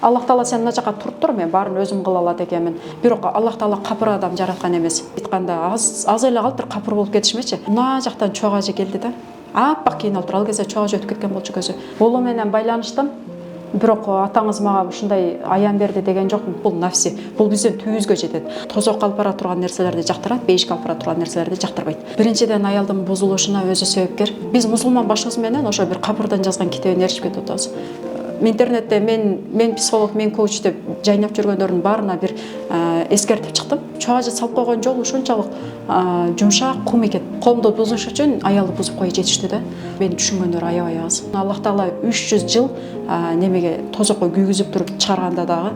Аллах Таала сен мына жака туруп тур, мен баарын өзүм кыла алат экенмин. Бирок Аллах Таала капыр адам жараткан эмес. Айтканда аз эле калып бир капыр болуп кетишмечи. Мына жактан чок ажы келди да. Аппак кийиналып тур. Ал кезде чок ажы өтүп кеткен болчу көзү. Улуу менен байланыштым. Бирок атаңыз мага ушундай аян берди деген жок. Бул нафси. Бул биздин түйүбүзгө жетет. Тозок алып бара турган нерселерди жактырат, бейишке алып бара турган нерселерди жактырбайт. Биринчиден аялдын бузулушуна өзү себепкер. Биз мусулман башыбыз менен ошо бир капырдан жазган китебин ээрчип кетип атабыз. Интернетте мен психолог, мен коуч деп жайнап жүргөндөрдүн баарына бир эскертип чыктым. Чок ажы салып койгон жол ушунчалык жумшак кум экен. Коомду бузуш үчүн аялды бузуп коюп жетиштүү да. Мени түшүнгөндөр аябай аз. Аллах Таала 300 жыл немеге тозокко күйгүзүп туруп чыгарганда дагы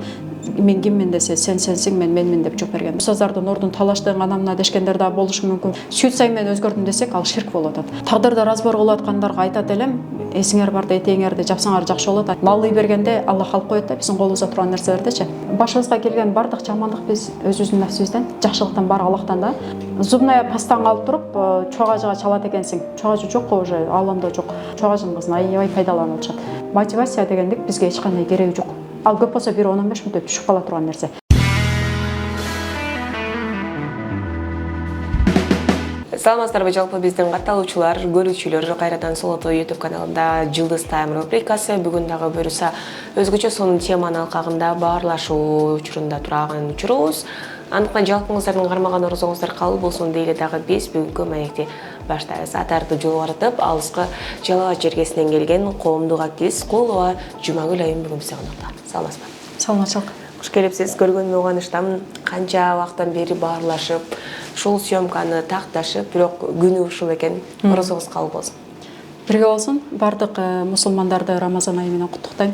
мен киммин десе сенсиң, мен менмин деп жооп берген. Устаздардын ордун талаштың анамына дешкендер да болушу мүмкүн. Сүт сайын мен өзгөрдүм десек, ал ширк болуп атат. Тагдырда разбор кылып аткандарга айтат элем, эсиңер барда этеңерди жапсаңар жакшы болот. Малый бергенде Аллах алып коет да, биздин колубузда турган нерселердичи. Башыбызга келген бардык жамандык биз өзүбүздүн нафсибизден, жакшылыктан баары Аллахтан да. Зубная пастаны алып туруп, чок ажыга чалат экенсиң. Чок ажы жок уже, ааламда жок. Чок ажыгыңызды аябай пайдаланып атышат. Мотивация дегендик бизге эч кандай кереги жок. Ал көп болсо 1-15 мүнөт түшүп кала турган нерсе. Саламатсыздарбы, жалпы биздин катталуучулар, көрүүчүлөр, кайрадан Солото YouTube каналында Жылдыз Тайм рубрикасы. Бүгүн дагы буюрса өзгөчө сонун теманын алкагында баарлашуу учурунда турган учурубуз. Андыктан жалпыңыздардын кармаган-орозоңуздар кабыл болсун дейле дагы биз бүгүнкү маекти баштайбыз. Атарды жолбортуп, алыскы Жалал Абад жергесинен келген коомдук активист Кулова Жумагүл айым бүгүн бизде конокто. Саламатсызбы? Саламатчылык. Куш келипсиз. Көргөнүмө кубанычтамын. Канча убакыттан бери баарлашып, ушул съемканы такташып, бирок күнү ушул экен. Орозоңуз кабыл болсун. Бирге болсун. Бардык мусулмандарды Рамазан айы менен куттуктайм.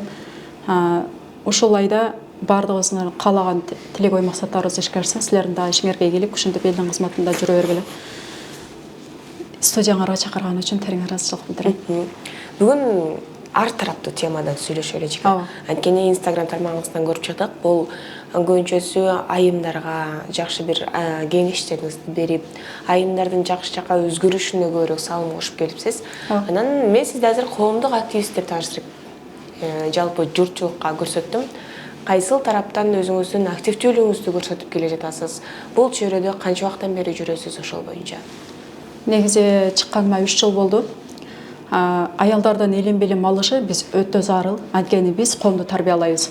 Ушул айда бардыгыбыздын каалаган тилек ой максаттарыбызды ишке ашса, силердин дагы ишиңерге келип, ушинтип элдин кызматында жүрө бергиле. Студияңарга чакырган үчүн терең ыраазычылык билдирем. Бүгүн ар тараптуу темадан сүйлөшө элек. Анткени Instagram тармагыңыздан көрүп чыктык. Бул көбүнчөсү айымдарга жакшы бир кеңештериңизди берип, айымдардын жакшы жака өзгөрүшүнө көбүрөөк салым кошуп келипсиз. Анан мен сизди азыр коомдук активист деп тааныштырып, жалпы журтчулукка көрсөттүм. Кайсыл тараптан өзүңүздүн активдүүлүгүңүздү көрсөтүп келе жатасыз? Бул чөйрөдө канча убакыттан бери жүрөсүз ошол боюнча? Негизи чыкканыма 3 жыл болду. Аялдардын илим билим алышы биз өтө зарыл. Анткени биз коомду тарбиялайбыз.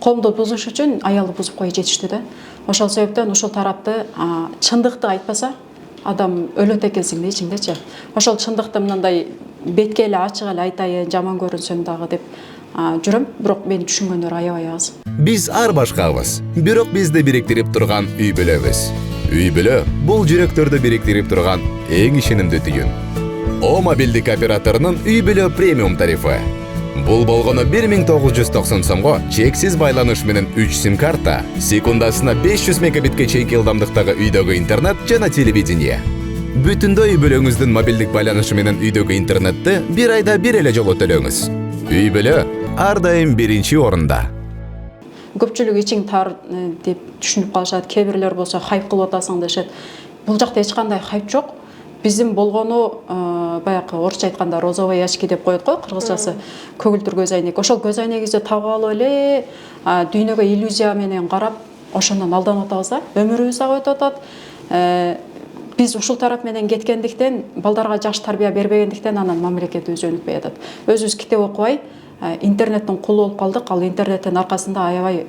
Коомду бузуш үчүн аялды бузуп коюп жетиштүү да. Ошол себептен ушул тарапты чындыкты айтпаса, адам өлөт экенсиң дейчиңдечи. Ошол чындыкты мындай бетке эле ачык эле айтайын, жаман көрүнсөм дагы деп жүрөм, бирок мени түшүнгөндөр аябай аз. Биз ар башкабыз, бирок бизди бириктирип турган үй бүлөбүз. Үй бүлө бул жүрөктөрдү бириктирип турган эң ишенимдүү түйүн. О мобилдик операторунун үй бүлө премиум тарифы. Бул болгону 1990 сомго чексиз байланыш менен 3 сим-карта, секундасына 500 мегабитке чейинки ылдамдыктагы үйдөгү интернет жана телевидение. Бүтүндөй үй бүлөңүздүн мобилдик байланышы менен үйдөгү интернетти бир айда бир эле жолу төлөңүз. Үй бүлө ар дайым биринчи орунда. Көпчүлүк ичиң тар деп түшүнүп калышат. Кээ бирлер болсо хайп кылып атасың дешет. Бул жакта эч кандай хайп жок. Биздин болгону баягы орусча айтканда розовый очки деп коет го, кыргызчасы көгүлтүр көз айнек. Ошол көз айнегибизди таап алып эле дүйнөгө иллюзия менен карап, ошондон алданып атабыз да. Өмүрүбүз дагы өтүп атат. Биз ушул тарап менен кеткендиктен, балдарга жакшы тарбия бербегендиктен анан мамлекетибиз өнүкпөй атат. Өзүбүз китеп окубай, интернеттин кулу болуп калдык. Ал интернеттин аркасында аябай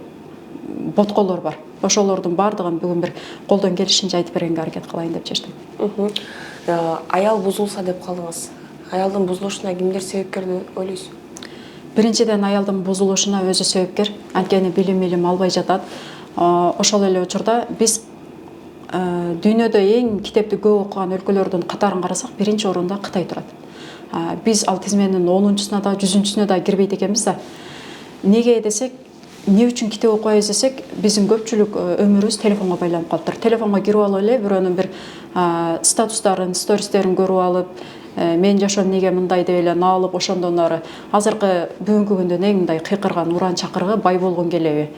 ботколор бар. Ошолордун бардыгын бүгүн бир колдон келишинче айтып бергенге аракет кылайын деп чечтим. Аял бузулса деп калдыңыз. Аялдын бузулушуна кимдер себепкер деп ойлойсуз? Биринчиден аялдын бузулушуна өзү себепкер. Анткени билим албай жатат. Ошол эле учурда биз дүйнөдө эң китепти көп окуган өлкөлөрдүн катарын карасак, биринчи орунда Кытай турат. Биз ал тизменин 10-суна да, 100-сүнө да кирбейт экенбиз да. Неге десек, эмне үчүн китеп окубайбыз десек, биздин көпчүлүк өмүрүбүз телефонго байланып калыптыр. Телефонго кирип алып эле бирөөнүн бир статустарын, стористерин көрүп алып, мен жашоом неге мындай деп эле наалып, ошондон ары азыркы бүгүнкү күндүн эң мындай кыйкырган уран чакырыгы бай болгон келеби.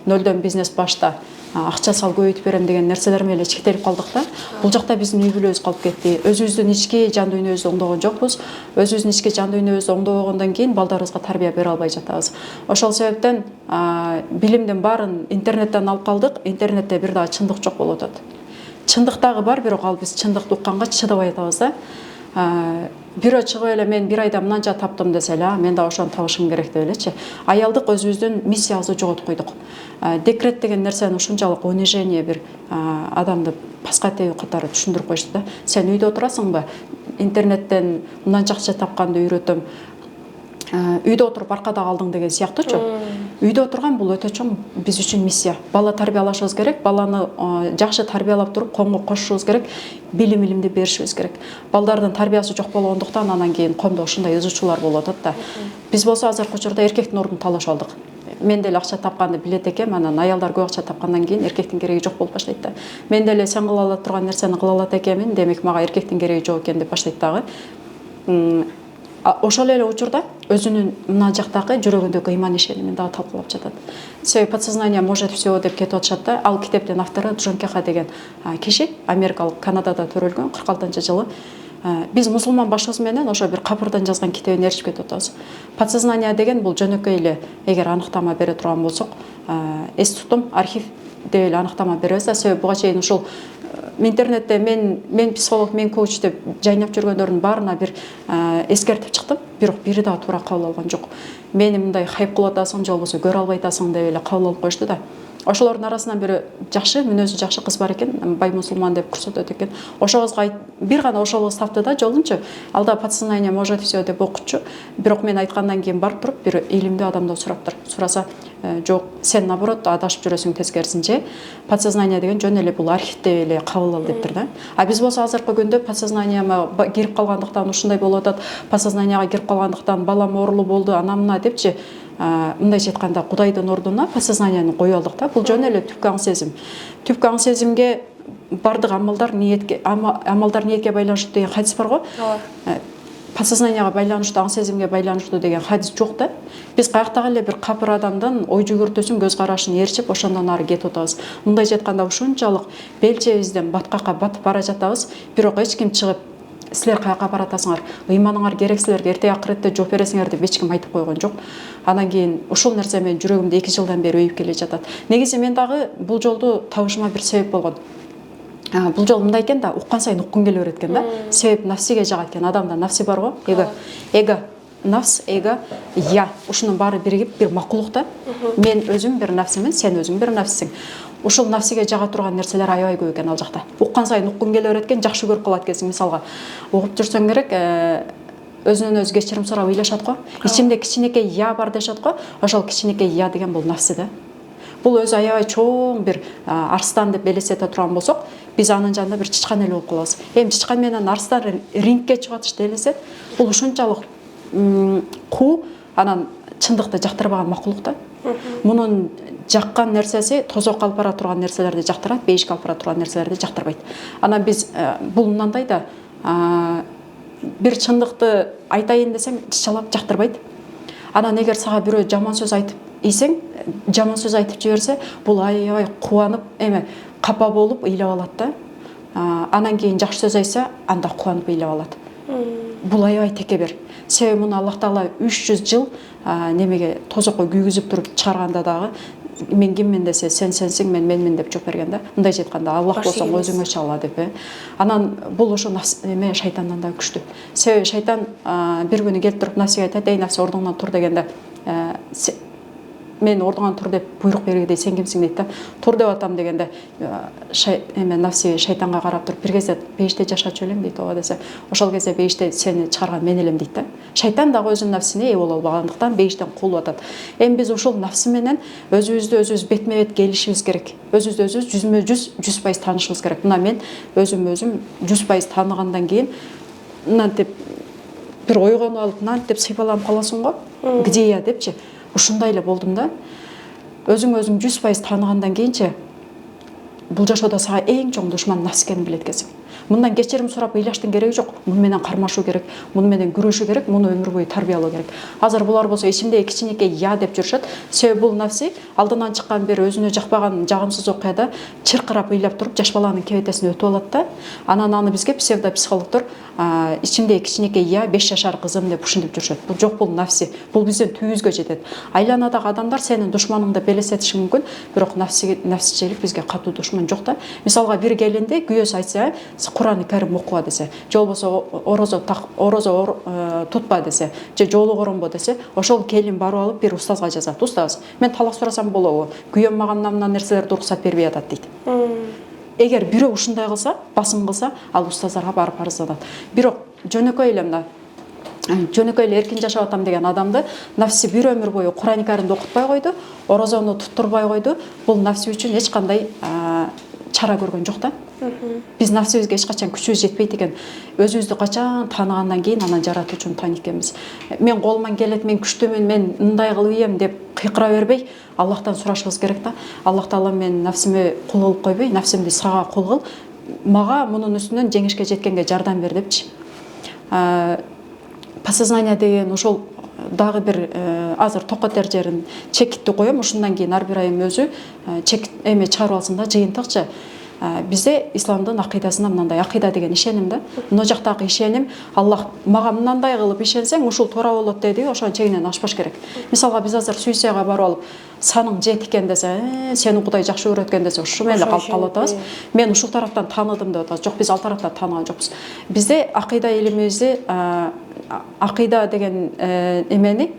Нөлдөн бизнес башта. акча сал көбөйтүп берем деген нерселер менен эле чектелип калдык да. Бул жакта биздин үй бүлөбүз калып кетти. Өзүбүздүн ички жан дүйнөбүздү оңдогон жокпуз. Өзүбүздүн ички жан дүйнөбүздү оңдобогондон кийин балдарыбызга тарбия бере албай жатабыз. Ошол себептен билимдин баарын интернеттен алып калдык. Интернетте бир дагы чындык жок болуп атат. Чындык дагы бар, бирок ал биз чындыкты укканга чыдабай атабыз да. Бирөө чыгып эле мен бир айда мынанча таптым десе эле, мен да ошону табышым керек деп элечи. Аялдык өзүбүздүн миссиябызды жоготуп койдук. Декрет деген нерсени ушунчалык унижение бир адамды паскатуу катары түшүндүрүп коюшту да. Сен үйдө отурасыңбы? Интернеттен мынанча акча тапканды үйрөтөм. Үйдө отуруп аркада калдың деген сыяктуучу. Үйдө отурган бул өтө чоң биз үчүн миссия. Бала тарбиялашыбыз керек, баланы жакшы тарбиялап туруп коомго кошушубуз керек, билимди беришибиз керек. Балдардын тарбиясы жок болгондуктан анан кийин коомдо ушундай ызычуулар болуп атат да. Биз болсо азыркы учурда эркектин ордун талашып алдык. Мен деле акча тапканды билет экем, анан аялдар көп акча тапкандан кийин эркектин кереги жок болуп баштайт да. Мен деле сен кыла ала турган нерсени кыла алат экенмин, демек мага эркектин кереги жок экен деп баштайт дагы. Ошол эле учурда өзүнүн мына жактагы жүрөгүндөгү ыйман ишенимин дагы талкуулап жатат. Себеби подсознание может все деп кетип атышат да. Ал китептин автору Джон Кеха деген киши, америкалык, Канадада төрөлгөн 46-жылы. Биз мусулман башыбыз менен ошо бир капырдан жазган китебин ээрчип кетип атабыз. Подсознание деген бул жөнөкөй эле, эгер аныктама бере турган болсок, эс тутум, архив деп эле аныктама беребиз да. Себеби буга чейин ушул интернетте мен психолог, мен коуч деп жайнап жүргөндөрдүн баарына бир эскертип чыктым, бирок бири дагы туура кабыл алган жок. Мени мындай хайп кылып атасың, же болбосо көрө албай атасың деп эле кабыл алып коюшту да. Ошолордун арасынан бири жакшы, мүнөзү жакшы кыз бар экен, бай мусулман деп көрсөтөт экен. Ошол кызга бир гана ошол кыз тапты да жолунчу. Алда подсознание может все деп окутчу. Бирок мен айткандан кийин барып туруп бир илимдүү адамдан сураптыр. Сураса, жок, сен наоборот адашып жүрөсүң тескерисинче. Подсознание деген жөн эле бул архив деп эле кабыл ал дептир да. А биз болсо азыркы күндө подсознанияга кирип калгандыктан ушундай болуп атат. Подсознанияга кирип калгандыктан балам оорулуу болду, анамына депчи. Мындайча айтканда Кудайдын ордуна подсознанияны коюп алдык да. Бул жөн эле түпкү аң сезим. Түпкү аң сезимге бардык амалдар ниетке байланыштуу деген хадис бар го. Подсознанияга байланыштуу, аң сезимге байланыштуу деген хадис жок да. Биз каяктагы эле бир капыр адамдын ой жүгүртүүсүн, көз карашын ээрчип, ошондон ары кетип атабыз. Мындайча айтканда ушунчалык белчебизден баткакка батып бара жатабыз, бирок эч ким чыгып силер каяка баратасыңар, ыйманыңар керек силерге, эртең акыретте жооп бересиңер деп эч ким айтып койгон жок. Анан кийин ушул нерсе менин жүрөгүмдө 2 жылдан бери өйүп келе жатат. Негизи мен дагы бул жолду табышыма бир себеп болгон. Бул жол мындай экен да, уккан сайын уккун келе берет экен да. Себеп нафсиге жагат экен. Адамда нафси бар го, эго, нафс, эго, я. Ушунун баары биригип бир макулук да. Мен өзүм бир нафсимин, сен өзүң бир нафсиң. Ушул нафсиге жага турган нерселер аябай көп экен ал жакта. Уккан сайын уккун келе берет экен, жакшы көрүп калат экенсиң. Мисалга, угуп жүрсөң керек, өзүнөн өзү кечирим сурап ыйлашат го. Ичимде кичинекей я бар дешет го. Ошол кичинекей я деген бул нафси да. Бул өзү аябай чоң бир арстан деп элестете турган болсок, биз анын жанында бир чычкан эле болуп калабыз. Эми чычкан менен арстан рингке чыгып атышты элестет. Бул ушунчалык куу, анан чындыкты жактырбаган макулук да. Мунун жаккан нерсеси тозок алып бара турган нерселерди жактырат, бейишке алып бара турган нерселерди жактырбайт. Анан биз бул мындай да, бир чындыкты айтайын десең чычалап жактырбайт. Анан эгер сага бирөө жаман сөз айтып ийсең, жаман сөз айтып жиберсе, бул аябай кубанып, капа болуп ыйлап алат да. Анан кийин жакшы сөз айтса, анда кубанып ыйлап алат. Бул аябай текебер. Себеби муну Аллах Таала 300 жыл немеге тозокко күйгүзүп туруп чыгарганда дагы мен киммин десе, сен сенсиң, мен менмин деп жооп берген да. Мындайча айтканда, Аллах болсоң өзүңө чала деп. Анан бул ошо шайтандан да күчтүү. Себеби шайтан бир күнү келип туруп нафсиге айтат, "Эй нафси, ордуңдан тур" дегенде, мен ордуңан тур деп буйрук бергенде сен кимсиң дейт да. Тур деп атам дегенде нафси шайтанга карап туруп бир кезде бейиште жашачу элем дейт. Ооба десе, ошол кезде бейиште сени чыгарган мен элем дейт да. Шайтан дагы өзүнүн нафсине ээ боло албагандыктан бейиштен куулуп атат. Эми биз ушул нафси менен өзүбүз бетме бет келишибиз керек. Өзүбүз жүзмө жүз 100% таанышыбыз керек. Мына мен өзүм 100% тааныгандан кийин мынантип бир ойгонуп алып, мынантип сыйпаланып каласың го. Где я депчи. Ушундай эле болдум да. Өзүң 100% тааныгандан кийинчи бул жашоодо сага эң чоң душман нафс экенин билет экенсиң. Мындан кечирим сурап ыйлаштын кереги жок. Муну менен кармашуу керек, муну менен күрөшүү керек, муну өмүр бою тарбиялоо керек. Азыр булар болсо ичимде кичинекей я деп жүрүшөт. Себеби бул нафси алдынан чыккан бир өзүнө жакпаган жагымсыз окуяда чыркырап ыйлап туруп жаш баланын кебетесин өтүп алат да. Анан аны бизге псевдопсихологдор ичимде кичинекей я 5 жашар кызым деп ушинтип жүрүшөт. Бул жок, бул нафси. Бул биздин түйүбүзгө жетет. Айланадагы адамдар сенин душманыңды белесетиши мүмкүн, бирок нафсичилик бизге катуу душман жок да. Мисалга бир келинди күйөөсү айтса, Кур'ан Карим окуба десе, же болбосо орозо тутпа десе, же жолу коронбо десе, ошол келин барып алып бир устазга жазат. Устаз, мен талак сурасам болобу? Күйөөм мага мындан нерселерди уруксат бербей атат дейт. Эгер бирөө ушундай кылса, басым кылса, ал устаздарга барып арызданат. Бирок жөнөкөй эле мына жөнөкөй эле эркин жашап атам деген адамды нафси бир өмүр бою Кур'ан Каримди окутпай койду, орозону туттурбай койду. Бул нафси үчүн эч кандай чара көргөн жок да. Биз нафсибизге эч качан күчүбүз жетпейт экен. Өзүбүздү качан тааныгандан кийин анан жаратуучуну тааныйт экенбиз. Мен колуман келет, мен күчтүүмүн, мен мындай кылып деп кыйкыра бербей, Аллахтан сурашыбыз керек да. Аллах таала мен нафсиме кул кылып койбой, нафсимди сага кул кыл, мага мунун үстүнөн жеңишке жеткенге жардам бер депчи. Подсознание деген ошол дагы бир азыр токотер жерин чекитти коем. Ушундан кийин ар бир айым өзү чек эме чыгарып алсын да, жыйынтыкчы. Бизде исламдын акыйдасында мындай акыйда деген ишеним да. Мына жактагы ишеним, Аллах мага мындай кылып ишенсең, ушул туура болот деди, ошонун чегинен ашпаш керек. Мисалга биз азыр суйсияга барып алып, саның жет экен десе, сени Кудай жакшы көрөт экен десе, ушу менен калып калып атабыз. Мен ушул тараптан тааныдым деп атабыз. Жок, биз ал тараптан тааныган жокпуз. Бизде акыйда илимибизди, акыйда деген эмени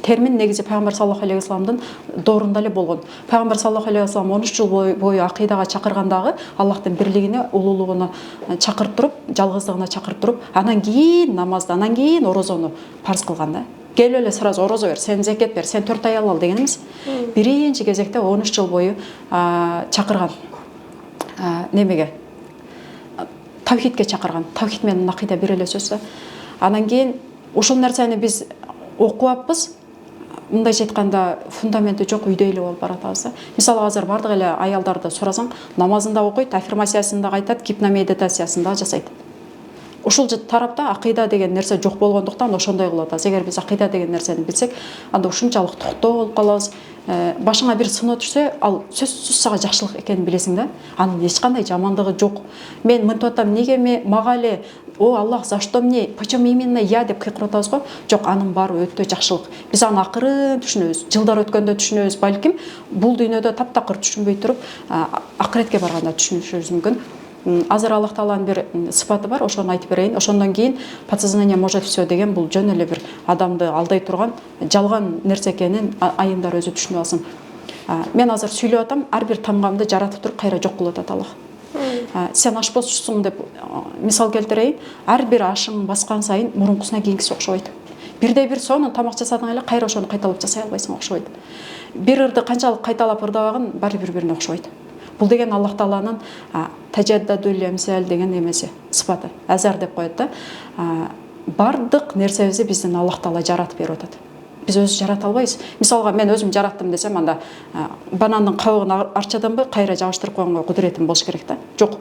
термин негизи Пайгамбар саллаллаху алейхи вассаламдын доорунда эле болгон. Пайгамбар саллаллаху алейхи вассалам 13 жыл бою акыйдага чакыргандагы Аллахтын бирлигине, улуулугуна чакырып туруп, жалгыздыгына чакырып туруп, анан кийин намазды, анан кийин орозону парз кылган да. Келип эле сразу орозо бер, сен зекет бер, сен 4 аял ал деген эмес. Биринчи кезекте 13 жыл бою чакырган. Немеге? Тавхидке чакырган. Тавхид менен акыйда бир эле сөз да. Анан кийин ушул нерсени биз окуаппыз. Мындайча айтканда фундаменти жок үйдө эле болуп баратабыз да. Мисалы азыр бардык эле аялдарды сурасаң, намазында окуйт, аффирмациясын да айтат, гипномедитациясын да жасайт. Ушул тарапта акыйда деген нерсе жок болгондуктан ошондой кылып атабыз. Эгер биз акыйда деген нерсени билсек, анда ушунчалык токтоо болуп калабыз. Башыңа бир сыноо түшсө, ал сөзсүз сага жакшылык экенин билесиң да. Анын эч кандай жамандыгы жок. Мен мынтип атам, неге мага эле о Аллах, за что мне, почему именно я деп кыйкырып атабыз го? Жок, анын баары өтө жакшылык. Биз аны акырын түшүнөбүз, жылдар өткөндө түшүнөбүз, балким бул дүйнөдө таптакыр түшүнбөй туруп, акыретке барганда түшүнүшүбүз мүмкүн. Азыр Аллах тааланын бир сыпаты бар, ошону айтып берейин. Ошондон кийин подсознание может все деген бул жөн эле бир адамды алдай турган жалган нерсе экенин айымдар өзү түшүнүп алсын. Мен азыр сүйлөп атам, ар бир тамгамды жаратып туруп кайра жок кылып атат Аллах. Сен ашпозчусуң деп мисал келтирейин, ар бир ашың баскан сайын мурункусуна кийинкиси окшобойт. Бирде бир сонун тамак жасадың эле кайра ошону кайталап жасай албайсың, окшобойт. Бир ырды канчалык кайталап ырдабагын баары бири-бирине окшобойт. Бул деген Аллах тааланын тажаддадул эмсал деген эмеси, сыпаты. Азар деп коет да. Бардык нерсебизди биздин Аллах таала жаратып берип атат. Биз өзү жарата албайбыз. Мисалга мен өзүм жараттым десем, анда банандын кабыгын арчадымбы кайра жабыштырып койгонго кудуретим болуш керек да. Жок.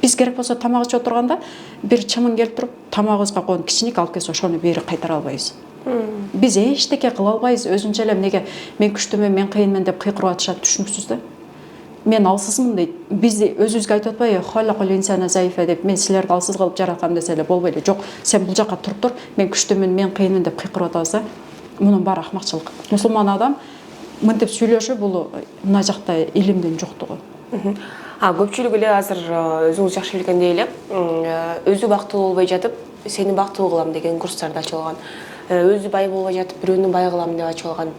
Биз керек болсо тамак ичип отурганда бир чымын келип туруп, тамагыбызга коюп кичиник алып келсе, ошону бери кайтара албайбыз. Биз эчтеке кыла албайбыз. Өзүнчө эле неге мен күчтүүмүн, мен кыйынмын деп кыйкырып атышат, түшүнүксүз да. Мен алсызмын дейт. Биз өзүбүзгө айтып атпайбы, халакул инсана заифа деп, мен силерди алсыз кылып жараткам десе эле болбой эле. Жок, сен бул жака туруп тур, мен күчтүүмүн, мен кыйынмын деп кыйкырып атабыз да. Мунун баары акмакчылык. Мусулман адам мынтип сүйлөшүп, бул мына жакта илимдин жоктугу. Көпчүлүк эле азыр өзүңүз жакшы билгендей эле, өзү бактылуу болбой жатып, сени бактылуу кылам деген курстарды ачылган. Өзү бай болбой жатып, бирөөнү бай кылам деп ачылган.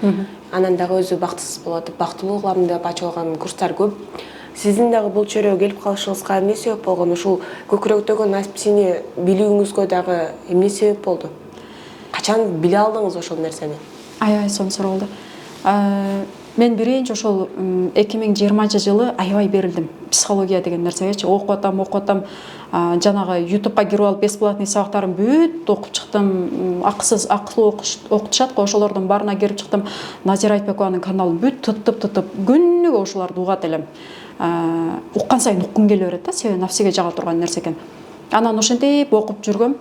Анан дагы өзү бактысыз болуп атып, бактылуу кылам деп ачылган курстар көп. Сиздин дагы бул чөйрөгө келип калышыңызга эмне себеп болгон? Ушул көкүрөктөгү нафсини билүүңүзгө дагы эмне себеп болду? Качан биле алдыңыз ошол нерсени? Аябай сонун суроо болду. Мен биринчи ошол 2020-жылы аябай берилдим психология деген нерсегечи. Окуп атам, жанагы YouTube'га кирип алып бесплатный сабактарын бүт окуп чыктым. Акысыз акылуу окутушат го, ошолордун баарына кирип чыктым. Назира Айтбекованын каналын бүт тытып күнүгө ошолорду угат элем. уккан сайын уккун келе берет да, себеби нафсиге жага турган нерсе экен. Анан ошентип окуп жүргөм,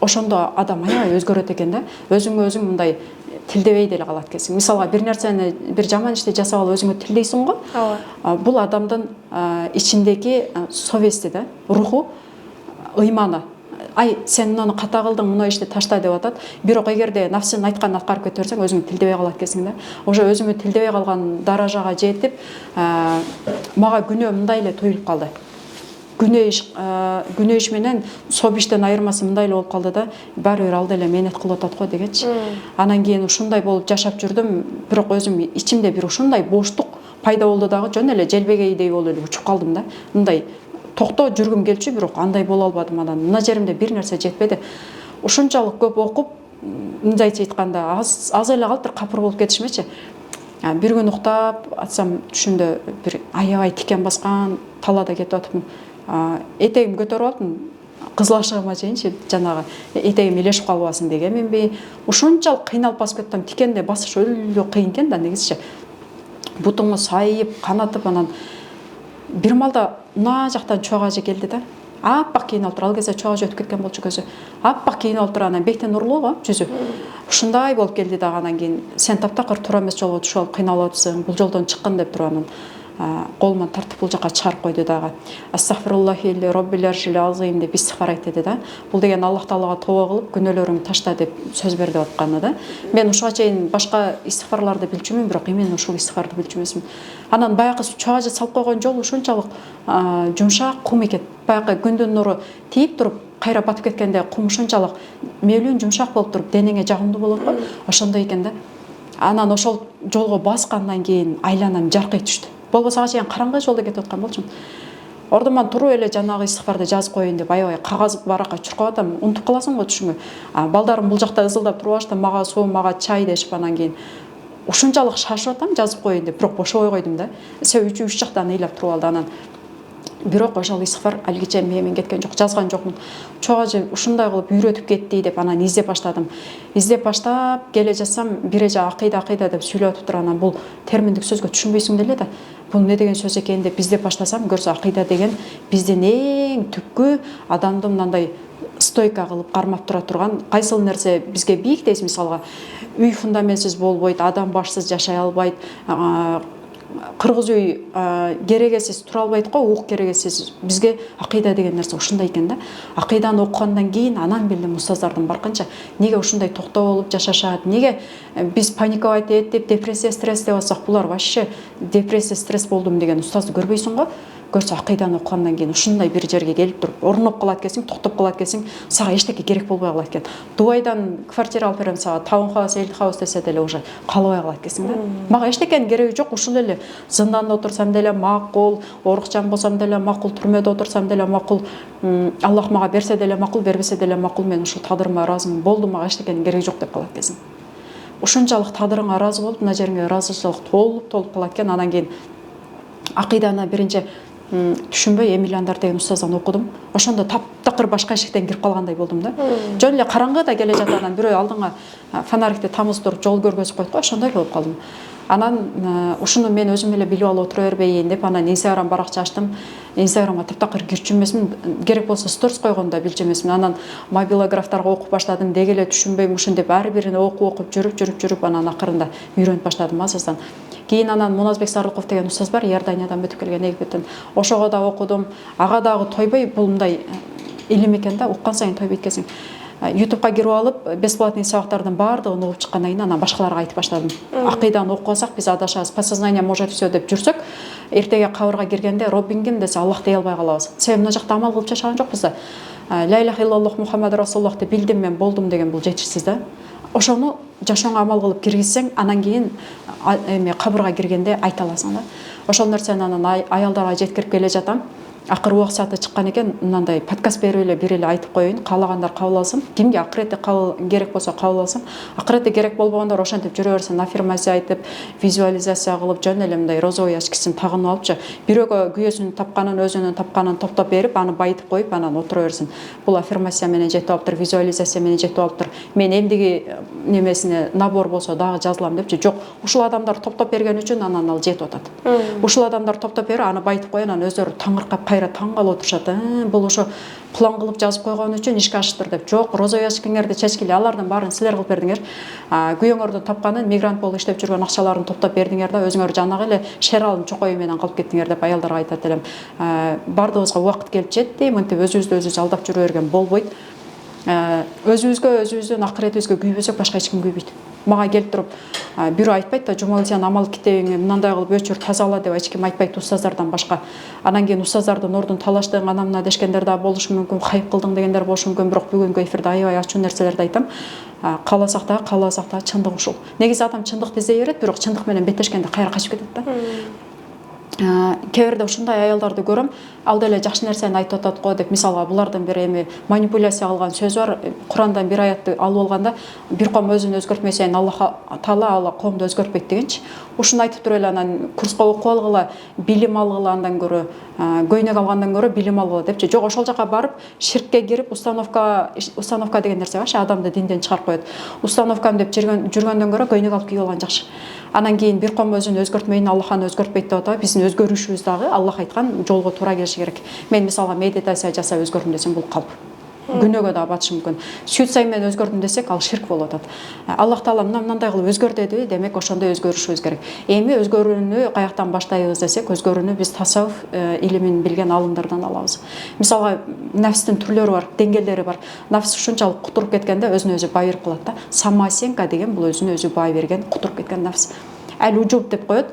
ошондо адам аябай өзгөрөт экен да. Өзүңө өзүң мындай тилдебей деле калат экенсиң. Мисалга бир нерсени, бир жаман ишти жасап алып өзүңө тилдейсиң го. Бул адамдын ичиндеги совести да, руху, ыйманы. Ай, сен муну ката кылдың, муну ишти ташта деп атат. Бирок эгерде нафсинин айтканын аткарып кете берсең, өзүңө тилдебей калат экенсиң да. Уже өзүмө тилдебей калган даражага жетип, мага күнөө мындай эле туюлуп калды. Күнөө иш менен соп иштен айырмасы мындай эле болуп калды да, баары бир ал деле мээнет кылып атат го дегенчи. Анан кийин ушундай болуп жашап жүрдүм, бирок өзүм ичимде бир ушундай боштук пайда болду дагы, жөн эле желбегейдей болуп эле учуп калдым да. Мындай токто жүргүм келчү, бирок андай боло албадым. Анан мына жеримде бир нерсе жетпеди. Ушунчалык көп окуп, мындайча айтканда аз эле калып бир капыр болуп кетишмечи. Бир күн уктап атсам, түшүмдө бир аябай тикен баскан талаада кетип атыпмын. Этегим көтөрүп алыптым, кызыл ашыгыма чейинчи, жанагы этегим илешип калбасын дегенминби. Ушунчалык кыйналып басып кеттим. Тикенде басыш өлү кыйын экен да негизичи. Бутуңу сайып, канатып, анан бир малда мына жактан чуак ажы келди да. Аппак кийинип туруп, ал кезде чуак ажы өтүп кеткен болчу көзү. Аппак кийинип туруп, анан беттен нурлуу го жүзү. Ушундай болуп келди дагы. Анан кийин сен таптакыр туура эмес жолго түшүп алып кыйналып атсың, бул жолдон чыккын деп туруп анан колуман тартып бул жака чыгарып койду дагы. Астагфируллахи роббил аршил азим деп истигфар айт деди да. Бул деген Аллах Таалага тооба кылып, күнөөлөрүңдү ташта деп сөз берди деп атканы да. Мен ушуга чейин башка истигфарларды билчүмүн, бирок именно ушул истигфарды билчү эмесмин. Анан баягы чуак ажы салып койгон жол ушунчалык жумшак кум экен. Баягы күндүн нуру тийип туруп, кайра батып кеткенде кум ушунчалык мейлүүн жумшак болуп туруп, денеңе жагымдуу болот го. Ошондой экен да. Анан ошол жолго баскандан кийин айланам жаркый түштү. Болбосо ага чейин караңгы жолдо кетип аткан болчумун. Ордуман туруп эле жанагы истигфарды жазып коеюн деп аябай кагаз баракка чуркап атам, унутуп каласың го түшүңө. Балдарым бул жакта ызылдап туруп алышты, мага суу, мага чай дешип, анан кийин ушунчалык шашып атам жазып коеюн деп, бирок бошобой койдум да. Себеби үч жактан ыйлап туруп алды. Анан бирок ошол истигфар алгиче мээмен кеткен жок, жазган жокмун. Чоң ажы ушундай кылып үйрөтүп кетти деп анан издеп баштадым. Издеп баштап келе жатсам, бир эже акыйда деп сүйлөп атыптыр. Анан бул терминдик сөзгө түшүнбөйсүң деле да. Бул не деген сөз экен деп издеп баштасам, көрсө акыйда деген биздин эң түпкү адамды мындай стойка кылып кармап тура турган, кайсыл нерсе бизге бийик дейсиз, мисалга үй фундаментсиз болбойт, адам башсыз жашай албайт, кыргыз үй керегесиз тура албайт го, ук керегесиз. Бизге акыйда деген нерсе ушундай экен да. Акыйданы окугандан кийин анан билдим устаздардын барканча неге ушундай токтоо болуп жашашат, неге биз паниковать этип, депрессия, стресс деп атсак, булар вообще депрессия, стресс болдум деген устазды көрбөйсүң го. Көрсө акыйданы окугандан кийин ушундай бир жерге келип туруп, орноп калат экенсиң, токтоп калат экенсиң, сага эчтеке керек болбой калат экен. Дубайдан квартира алып берем сага, таунхаус, элдхаус десе деле уже каалабай калат экенсиң да. Мага эчтекенин кереги жок, ушул эле зынданда отурсам деле макул, орукчан болсом деле макул, түрмөдө отурсам деле макул, Аллах мага берсе деле макул, бербесе деле макул, мен ушул тагдырыма ыраазымын, болду, мага эчтекенин кереги жок деп калат экенсиң. Ушунчалык тагдырыңа ыраазы болуп, мына жериңе ыраазычылык толуп калат экен. Анан кийин акыйданы биринчи түшүнбөй Эмилиандар деген устаздан окудум. Ошондо таптакыр башка эшиктен кирип калгандай болдум да. Жөн эле караңгыда келе жаткандан бирөө алдыңа фонарикти тамыздырып жол көргөзүп койт го, ошондой болуп калдым. Анан ушуну мен өзүм эле билип алып отура бербейин деп анан Instagram баракча ачтым. Instagramга таптакыр кирчү эмесмин, керек болсо сторис койгонду да билчү эмесмин. Анан мобилографтарга окуп баштадым, деги эле түшүнбөйм ушинтип ар бирин окуп жүрүп анан акырында үйрөнүп баштадым азаздан. Кийин анан Муназбек Сарлыков деген устаз бар, Иорданиядан өтүп келген Египтен. Ошого да окудум. Ага дагы тойбой, бул мындай илим экен да, уккан сайын тойбойт экенсиң. YouTube'га кирип алып, бесплатный сабактардын баардыгын окуп чыккандан кийин анан башкаларга айтып баштадым. Акыйданы окуп алсак, биз адашабыз, подсознание может все деп жүрсөк, эртеге кабырга киргенде Роббиң ким десе Аллах дей албай калабыз. Себеби мына жакта амал кылып жашаган жокпуз да. Ла иляха иллаллах Мухаммад расулуллахты билдим мен, болдум деген бул жетишсиз да. Ошону жашооңо амал кылып киргизсең, анан кийин кабырга киргенде айта аласың да. Ошол нерсени анан аялдарга жеткирип келе жатам. Акыры убак сааты чыккан экен, мындай подкаст берип эле бир эле айтып коеюн, каалагандар кабыл алсын. Кимге акыретте керек болсо кабыл алсын. Акыретте керек болбогондор ошентип жүрө берсин, аффирмация айтып, визуализация кылып, жөн эле мындай розовый очкисин тагынып алыпчы, бирөөгө күйөөсүнүн тапканын, өзүнүн тапканын топтоп берип, аны байытып коюп, анан отура берсин. Бул аффирмация менен жетип алыптыр, визуализация менен жетип алыптыр. Мен эмдиги немесин несине набор болсо дагы жазылам депчи. Жок, ушул адамдар топтоп берген үчүн анан ал жетип атат. Ушул адамдар топтоп берип аны байтып коюн, анан өздөрү таңыркап кайра таң калып отурушат. Бул ошо план кылып жазып койгон үчүн ишке ашыптыр деп. Жок, роза ящикиңерди чечкиле, алардын баарын силер кылып бердиңер. Күйөөңөрдүн тапканын мигрант болуп иштеп жүргөн акчаларын топтоп бердиңер да өзүңөр жанагы эле шералдын чокою менен калып кеттиңер деп аялдарга айтат элем. Бардыгыбызга убакыт келип жетти, мынтип өзүбүздү өзүбүз алдап жүрө берген болбойт. Өзүбүздүн акыретибизге күйбөсөк башка эч ким күйбөйт. Мага келип туруп бирөө айтпайт да, Жумагүл сен амал китебиңи мындай кылып өчүр, тазала деп эч ким айтпайт устаздардан башка. Анан кийин устаздардын ордун талаштың, ана мына дешкендер да болушу мүмкүн, кайып кылдың дегендер болушу мүмкүн, бирок бүгүнкү эфирде аябай ачуу нерселерди айтам. Кааласак да чындык ушул. Негизи адам чындыкты издей берет, бирок чындык менен беттешкенде кайра качып кетет да. Кээ бирде ушундай аялдарды көрөм, ал деле жакшы нерсени айтып атат го деп, мисалга булардын бир эми манипуляция кылган сөз бар. Курандан бир аятты алып алганда, бир ком өзүн өзгөртмөсөйүн Аллах Таала коомду өзгөртпөйт дегенчи. Ушуну айтып туруп эле анан курска окуп алгыла, билим алгыла, андан көрө көйнөк алгандан көрө билим алгыла депчи. Жок, ошол жака барып ширкке кирип установка деген нерсе барчы, адамды динден чыгарып коет. Установкам деп жүргөндөн көрө көйнөк алып кийип алган жакшы. Анан кийин бир ком өзүн өзгөртмөйүн, Аллах аны өзгөртпөйт деп атат. Биздин өзгөрүшүбүз дагы Аллах айткан жолго туура келиши керек. Мен мисалга медитация жасап өзгөрдүм десем, бул калп. Күнөөгө да батышы мүмкүн. Сүт сайын мен өзгөрдүм десек, ал ширк болуп атат. Аллах Таала мындай кылып өзгөр деди, демек ошондой өзгөрүшүбүз керек. Эми өзгөрүүнү каяктан баштайбыз десек, өзгөрүүнү биз тасаввуф илимин билген алымдардан алабыз. Мисалга, нафстын түрлөрү бар, деңгээлдери бар. Нафс ушунчалык кутуруп кеткенде өзүнө өзү бай берип калат да. Самооценка деген бул өзүнө өзү бай берген, кутуруп кеткен нафс. Уджуб деп коет.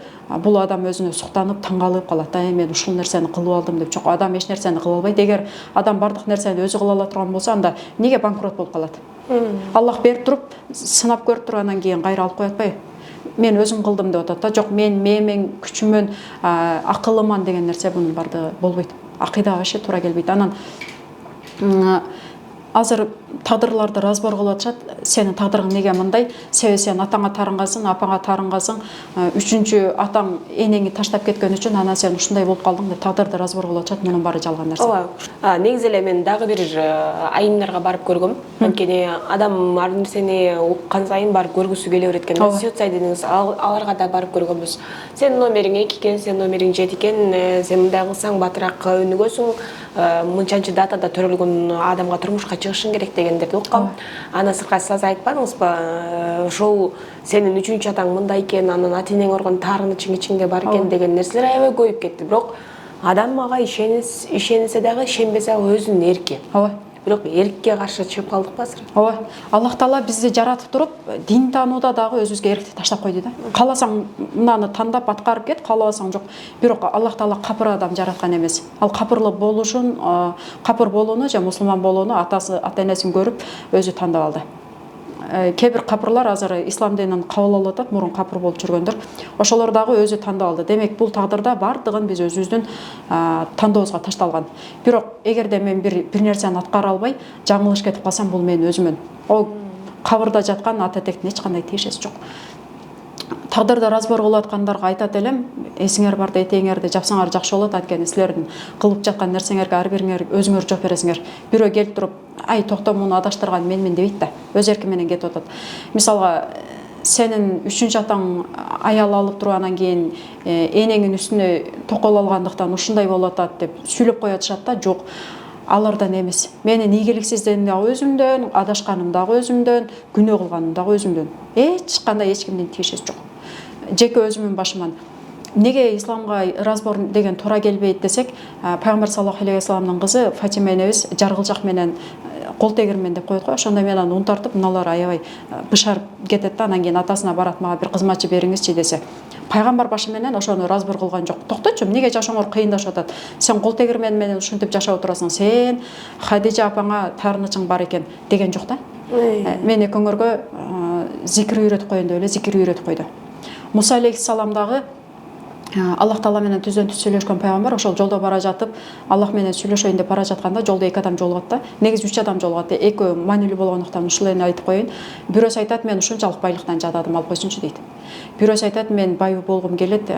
Бул адам өзүнө суктанып, таңгалып калат. Мен ушул нерсени кылып алдым деп. Жок, адам эч нерсени кыла албайт. Эгер адам бардык нерсени өзү кыла ала турган болсо, анда неге банкрот болуп калат? Аллах берип туруп, сынап көрүп туруп, анан кийин кайра алып коет атпайбы? Мен өзүм кылдым деп атат да. Жок, мен күчүмөн, акылыман деген нерсе бунун бардыгы болбойт. Акыйдага вообще туура келбейт. Анан азыр тагдырларды разбор кылып атышат. Сенин тагдырың неге мындай? Себеби сен атаңа тарынгансың, апаңа тарынгансың, үчүнчү атаң энеңи таштап кеткен үчүн анан сен ушундай болуп калдың деп тагдырды разбор кылып атышат. Мунун баары жалган нерсе. Ооба. Негизи эле мен дагы бир айымдарга барып көргөм. Анткени адам ар нерсени уккан сайын барып көргүсү келе берет экен. Сетсай дедиңиз, аларга да барып көргөнбүз. Сен номериң 2 экен, сен номериң 7 экен, сен мындай кылсаң батыраак өнүгөсүң, мынчанчы датада төрөлгөн адамга турмушка чыгышың керек дегендерди уккам. Анан сырткы сиз айтпадыңызбы? Ошол сенин 3-чү атаң мындай экен, анан ата-энең оргон таарынычың ичиңде бар экен деген нерселер аябай көбөйүп кетти. Бирок адам мага ишенсе дагы, ишенбесе өзүнүн эрки. Ооба. Бирок эркке каршы чыгып калдыкпы азыр? Ооба. Аллах Таала бизди жаратып туруп, дин таанууда дагы өзүбүзгө эркти таштап койду да. Кааласаң мынаны тандап аткарып кет, каалабасаң жок. Бирок Аллах Таала капыр адам жараткан эмес. Ал капырлы болушун, капыр болууну же мусулман болууну ата-энесин көрүп өзү тандап алды. Кээ бир капырлар азыр ислам динин кабыл алып атат, мурун капыр болуп жүргөндөр. Ошолор дагы өзү тандап алды. Демек, бул тагдырда бардыгын биз өзүбүздүн тандообузга ташталган. Бирок эгерде мен бир нерсени аткара албай, жаңылыш кетип калсам, бул мен өзүмөн. Ол кабырда жаткан ата-тектин эч кандай тиешеси жок. Тагдырда разбор кылып аткандарга айтат элем, эсиңер барда этеңерди жапсаңар жакшы болот, анткени силердин кылып жаткан нерсеңерге ар бириңер өзүңөр жооп бересиңер. Бирөө келип туруп, ай токто муну адаштырган менмен дебейт да, өз эрки менен кетип атат. Мисалга, сенин 3-чү атаң аял алып туруп анан кийин энеңин үстүнө токол алгандыктан ушундай болуп атат деп сүйлөп коюп атышат да. Жок, алардан эмес. Менин ийгиликсиздигим дагы өзүмдөн, адашканым дагы өзүмдөн, күнөө кылганым дагы өзүмдөн. Эч кандай эч кимдин тиешеси жок. Жеке өзүмүн башыман. Неге исламга разбор деген туура келбейт десек, Пайгамбар саллаллаху алейхи вассаламдын кызы Фатима энебиз жаргылжак менен кол тегирмен деп коет го. Ошондо менен ун тартып, мыналар аябай бышарып кетет да, анан кийин атасына барат, мага бир кызматчы бериңизчи десе. Пайгамбар башы менен ошону разбор кылган жок. Токточу, эмнеге жашооңор кыйындашып атат? Сен кол тегирмен менен ушинтип жашап отурасың. Сен Хадижа апаңа таарынычың бар экен деген жок да. Мен экөөңөргө зикир үйрөтүп коеюн деп эле зикир үйрөтүп койду. Муса алейхиссалам дагы Аллах Таала менен түздөн түз сүйлөшкөн пайгамбар, ошол жолдо бара жатып, Аллах менен сүйлөшөйүн деп бара жатканда жолдо 2 адам жолугат да. Негизи 3 адам жолугат. Экөө маанилүү болгондуктан ушул эне айтып коеюн. Бирөөсү айтат, мен ушунчалык байлыктан жададым, алып койсунчу дейт. Бирөөсү айтат, мен бай болгум келет,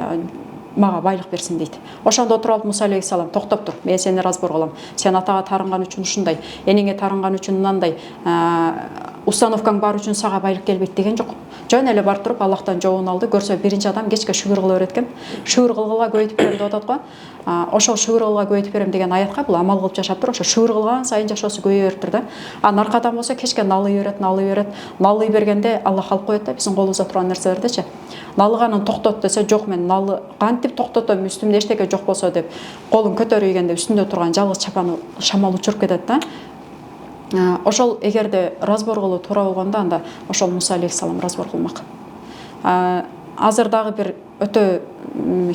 мага байлык берсин дейт. Ошондо отуруп алып Муса алейхиссалам, токтоп тур, мен сени разбор кылам. Сен атага тарынган үчүн ушундай, энеңе тарынган үчүн мынандай, установкаң бар үчүн сага байлык келбейт деген жок. Жөн эле барып туруп Аллахтан жообун алды, көрсө биринчи адам кечке шүгүр кыла берет экен. Шүгүр кылгыла көйүтүп берем деп атат го. Ошол шүгүр кылгыла көйүтүп берем деген аятка бул амал кылып жашап туруп, ошо шүгүр кылган сайын жашоосу көбөйө бериптир да. Наркы адам болсо кечке налый берет, налый бергенде Аллах алып коет да, биздин колубузда турган нерселердичи. Налыганын токтот десе, жок мен налы кантип токтотом, үстүмдө эчтеке жок болсо деп колун көтөрүйгенде үстүндө турган жалгыз чапаны шамал учуруп кетет да. Ошол эгерде разбор кылуу туура болгондо, анда ошол Муса алейхиссалам разбор кылмак. Азыр дагы бир өтө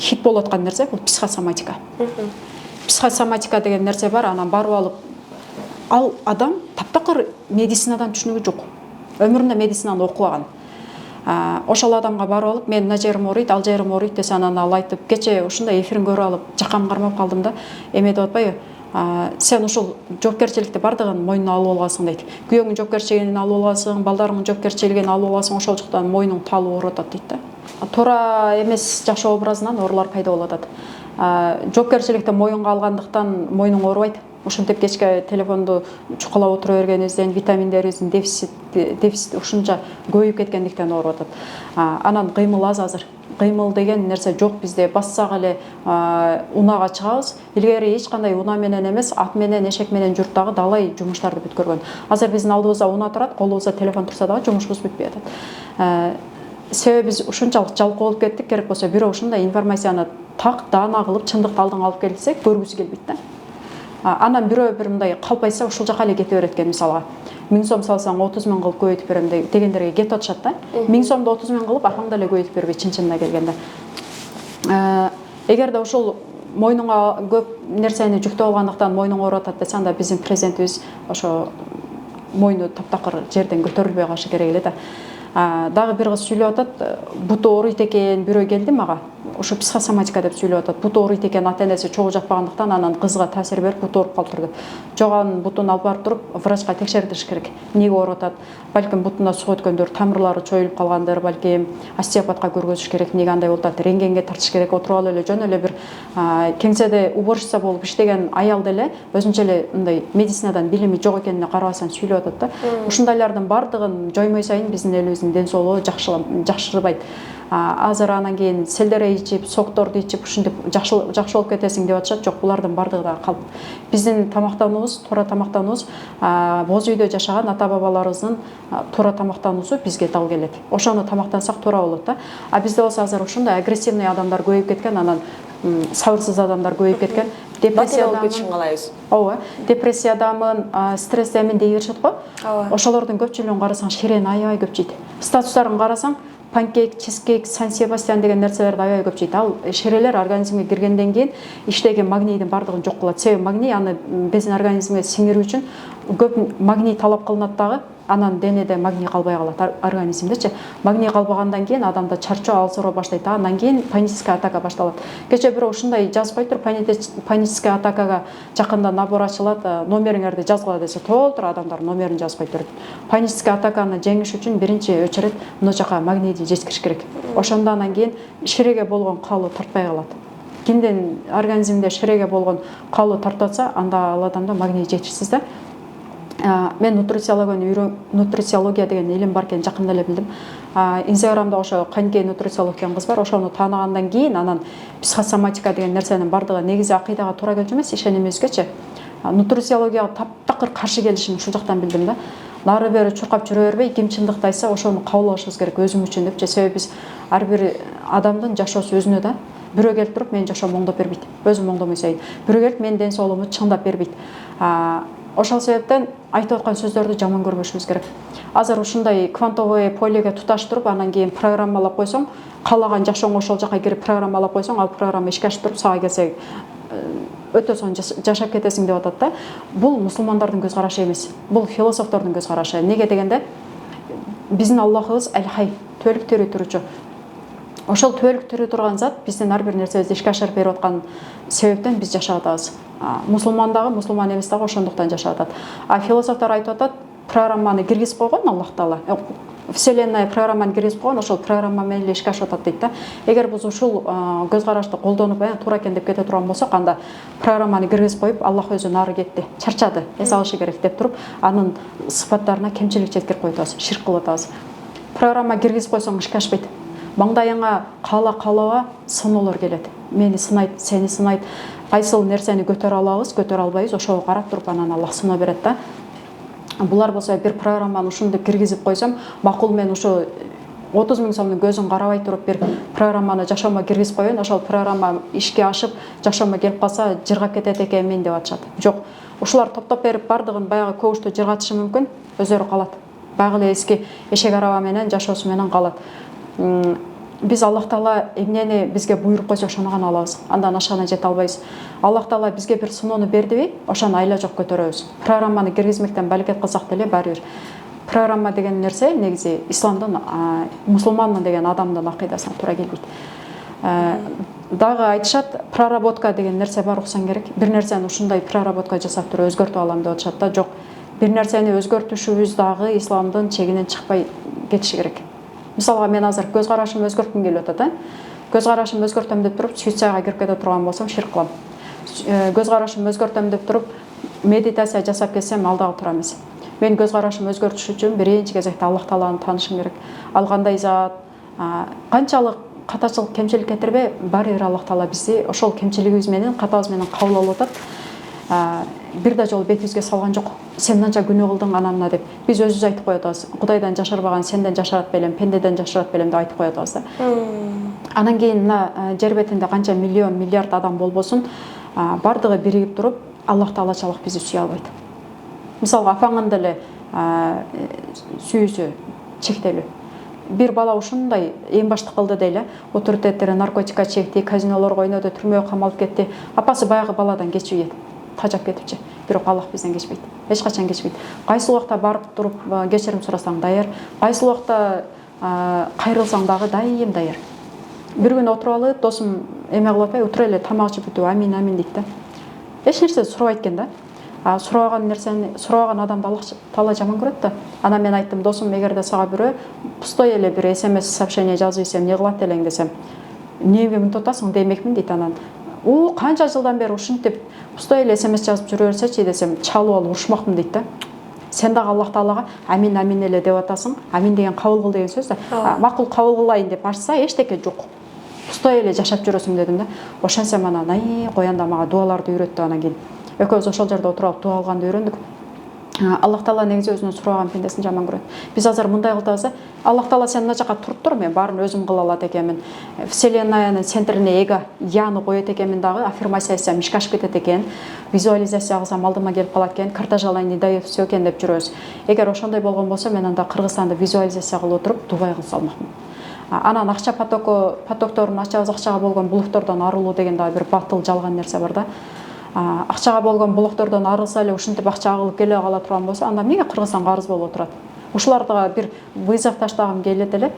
хит болуп аткан нерсе бул психосоматика. Психосоматика деген нерсе бар, анан барып алып ал адам таптакыр медицинадан түшүнүгү жок. Өмүрүндө медицинаны окубаган. Ошол адамга барып алып, мен мына жерим ооруйт, ал жерим ооруйт десе, анан ал айтып, кече ушундай эфирин көрүп алып, жакам кармап калдым да. Эме деп атпайбы? Сен ушул жоопкерчиликти бардыгын мойнуна алып алгансың дейт. Күйөөңүн жоопкерчилигин алып алгансың, балдарыңдын жоопкерчилигин алып алгансың, ошол жактан мойнуң талып ооруп атат дейт да. Туура эмес жашоо образынан оорулар пайда болуп атат. Жоопкерчиликти моюнга алгандыктан мойнуң оорубайт. Ушинтип кечке телефонду чукулап отура бергенибизден, витаминдерибиздин дефицит ушунча көбөйүп кеткендиктен ооруп атат. Анан кыймыл аз азыр. Кыймыл деген нерсе жок бизде. Бассак эле унага чыгабыз. Илгери эч кандай уна менен эмес, ат менен, эшек менен жүрүп дагы далай жумуштарды бүткөргөн. Азыр биздин алдыбызда уна турат, колубузда телефон турса дагы жумушубуз бүтпөй атат. Себеби биз ушунчалык жалкоо болуп кеттик. Керек болсо бирөө ушундай информацияны так даана кылып чындыкты алдыңа алып келсе, көргүсү келбейт да. Анан бирөө бир мындай калпайса ушул жака эле кете берет экен, мисалга 1000 сом салсаң 30 миң кылып көбөйтүп берем дегендерге кетип атышат да. 1000 сомду 30 миң кылып ахаңды эле көбөйтүп бербей, чын-чынына келгенде. Эгерде ошол мойнуңа көп нерсени жүктөп алгандыктан мойнуң ооруп атат десе, анда биздин президентибиз ошо мойну таптакыр жерден көтөрүлбөй калышы керек эле да. Дагы бир кыз сүйлөп атат, буту ооруйт экен, бирөө келди мага. Ошо психосоматика деп сүйлөп атат. Буту ооруйт экен, ата-энеси чогуу жакпагандыктан анан кызга таасир берип буту ооруп калыптыр деп. Жок, анын бутун алып барып туруп врачка текшертиш керек. Эмнеге ооруп атат? Балким бутуна суу өткөндөр, тамырлары чоюлуп калгандыр, балким остеопатка көргөзүш керек. Эмнеге андай болуп атат? Рентгенге тартыш керек. Отуруп алып эле жөн эле бир кеңседе уборщица болуп иштеген аял деле өзүнчө эле мындай медицинадан билими жок экенине карабастан сүйлөп атат да. Ушундайлардын баардыгын жоймой сайын биздин элибиздин ден соолугу жакшырбайт. Азыр анан кийин селдерей ичип, сокторду ичип, ушинтип жакшы болуп кетесиң деп атышат. Жок, булардын баардыгы да калп. Биздин тамактануубуз, туура тамактануубуз, боз үйдө жашаган ата-бабаларыбыздын туура тамактануусу бизге дал келет. Ошону тамактансак туура болот да. Бизде болсо азыр ушундай агрессивный адамдар көбөйүп кеткен, анан сабырсыз адамдар көбөйүп кеткен. Депрессиядамын, стресстемин дей беришет го. Ошолордун көпчүлүгүн карасаң, ширени аябай көп жейт. Статустарын карасаң, панкейк, чизкейк, Сан-Себастьян деген нерселерди аябай көп жейт. Ал ширелер организмге киргенден кийин иштеген магнийдин баардыгын жок кылат. Себеби магний аны биздин организмге сиңирүү үчүн көп магний талап кылынат дагы. Анан денеде магний калбай калат организмдечи. Магний калбагандан кийин адамда чарчоо, алсыроо баштайт. Андан кийин паническая атака башталат. Кече бирөө ушундай жазып коюптур, паническая атакага жакында набор ачылат, номериңерди жазгыла десе, толтур адамдар номерин жазып коюп берет. Паническая атаканы жеңиш үчүн биринчи өчөрөт мына жака магнийди жеткириш керек. Ошондон кийин ширеге болгон калуу тартпай калат. Кимдин организминде ширеге болгон калуу тартатса, анда ал адамда магний жетишсиз да. Мен нутрициология деген илим бар экен жакында эле билдим. Инстаграмда ошо Канкей нутрициолог деген кыз бар. Ошону тааныгандан кийин анан психосоматика деген нерсенин бардыгы негизи акыйдага туура келчү эмес, ишенимибизгечи. Нутрициологияга таптакыр каршы келишин ушул жактан билдим да. Нары бери чуркап жүрө бербей, ким чындыкты айтса ошону кабыл алышыбыз керек өзүм үчүн депчи. Себеби биз ар бир адамдын жашоосу өзүнө да. Бирөө келип туруп мен жашоом оңдоп бербейт. Өзүм оңдомой сайын. Бирөө келип менин ден соолугумду чыңдап бербейт. Ошол себептен айтып аткан сөздөрдү жаман көрбөшүбүз керек. Азыр ушундай квантовый полеге туташтырып, анан кийин программалап койсоң, каалаган жашооңо ошол жака кирип программалап койсоң, ал программа ишке ашып туруп сага келсе өтө сонун жашап кетесиң деп атат да. Бул мусулмандардын көз карашы эмес. Бул философтордун көз карашы. Неге дегенде, биздин Аллахыбыз Аль-Хай, түбөлүк тирүү турчу. Ошол түбөлүк тирүү турган зат биздин ар бир нерсебизди ишке ашырып берип аткан себептен биз жашап атабыз. Мусулман дагы, мусулман эмес дагы ошондуктан жашап атат. Философтор айтып атат, программаны киргизип койгон Аллах Таала. вселенная программаны киргизип койгон, ошол программа менен эле ишке ашып атат дейт да. Эгер биз ушул көз карашты колдонуп туура экен деп кете турган болсок, анда программаны киргизип коюп, Аллах өзү нары кетти, чарчады, эс алышы керек деп туруп, анын сыпаттарына кемчилик жеткирип коюп атабыз, ширк кылып атабыз. Программа киргизип койсоң ишке ашпайт. Маңдайыңа кала сыноолор келет. Мени сынайт, сени сынайт. Кайсыл нерсени көтөрө алабыз, көтөрө албайбыз, ошого карап туруп анан Аллах сыноо берет да. Булар болсо бир программаны ушундай киргизип койсом, макул мен ушу 30 000 сомдун көзүн карабай туруп бир программаны жашоомо киргизип коеюн, ошол программа ишке ашып, жашоомо келип калса, жыргап кетет экенмин деп атышат. Жок, ушулар топтоп берип бардыгын баягы көбүштү жыргатышы мүмкүн, өздөрү калат. Баягы эле эски эшек араба менен жашоосу менен калат. Биз Аллах Таала эмнени бизге буйруп койсо ошону гана алабыз. Андан ашкана жете албайбыз. Аллах Таала бизге бир сыноону бердиби, ошону айла жок көтөрөбүз. Программаны киргизмектен балекет кылсак деле баары бир. Программа деген нерсе негизи исламдын, мусулманмын деген адамдын акыйдасына туура келбейт. Дагы айтышат, проработка деген нерсе бар уксаң керек. Бир нерсени ушундай проработка жасап туруп өзгөртүп алам деп атышат да. Жок. Бир нерсени өзгөртүшүбүз дагы исламдын чегинен чыкпай кетиши керек. Мисалга мен азыр көз карашымды өзгөрткүм келип атат, Көз карашымды өзгөртөм деп туруп суицидага кирип кете турган болсом ширк кылам. Көз карашымды өзгөртөм деп туруп медитация жасап кетсем ал дагы туура эмес. Мен көз карашымды өзгөртүш үчүн биринчи кезекте Аллах Тааланы таанышым керек. Ал кандай зат, канчалык катачылык, кемчилик кетирбей, баары бир Аллах Таала бизди ошол кемчилигибиз менен, катабыз менен кабыл алып атат. Бир да жолу бетибизге салган жок. Сен мынча күнөө кылдың анамна деп. Биз өзүбүз айтып коюп атабыз. Кудайдан жашырбаган сенден жашырат белем, пендеден жашырат белем деп айтып коюп атабыз да. Анан кийин мына жер бетинде канча миллион, миллиард адам болбосун, бардыгы биригип туруп, Аллах Таалачалык бизди сүйө албайт. Мисалга апаңын деле сүйүүсү чектелүү. Бир бала ушундай эң башты кылды дейле, авторитеттери наркотикка чекти, казинолорго ойноду, түрмөгө камалып кетти. Апасы баягы баладан кечип тажап кетипчи. Бирок Аллах бизден кечпейт. Эч качан кечпейт. Кайсы убакта барып туруп кечирим сурасаң даяр, кайсы убакта кайрылсаң дагы дайым даяр. Бир күн отуруп алып, досум эме кылып атпай, отура эле тамак жеп бүтүп амин амин дейт да. Эч нерсе сурабайт экен да. Сурабаган нерсени, сурабаган адамды Аллах Таала жаман көрөт да. Анан мен айттым, досум, эгерде сага бирөө пустой эле бир SMS сообщение жазып ийсем, не кылат элең десем, эмнеге мынтип атасың демекмин дейт. Анан канча жылдан бери ушинтип пустой эле SMS жазып жүрө берсечи десем, чалып алып урушмакмын дейт да. Сен дагы Аллах Таалага амин амин эле деп атасың. Амин деген кабыл кыл деген сөз да. Макул кабыл кылайын деп ачса эчтеке жок. Пустой эле жашап жүрөсүң дедим да. Ошентсем анан коянда мага дуаларды үйрөттү. Анан кийин экөөбүз ошол жерде отуруп алып дуа кылганды үйрөндүк. Аллах Таала негизи өзүнүн сураган пендесин жаман көрөт. Биз азыр мындай кылдабыз, Аллах Таала сен мына жака туруп тур, мен баарын өзүм кыла алат экенмин. Вселеннаянын центрине эго яны коет экенмин дагы, аффирмация жасасам ишке ашып кетет экен, визуализация кылсам алдыма келип калат экен, карта желаний дает все экен деп жүрөбүз. Эгер ошондой болгон болсо, мен анда Кыргызстанды визуализация кылып отуруп Дубай кылса алмакмын. Анан акча потокторун ачабыз, акчага болгон булуктордон арылуу деген дагы бир батыл жалган нерсе бар да. Акчага болгон булуктордон арылса эле ушинтип акча агылып келе кала турган болсо, анда эмнеге Кыргызстанга арыз болуп отурат? Ушуларга бир вызов таштагым келет эле.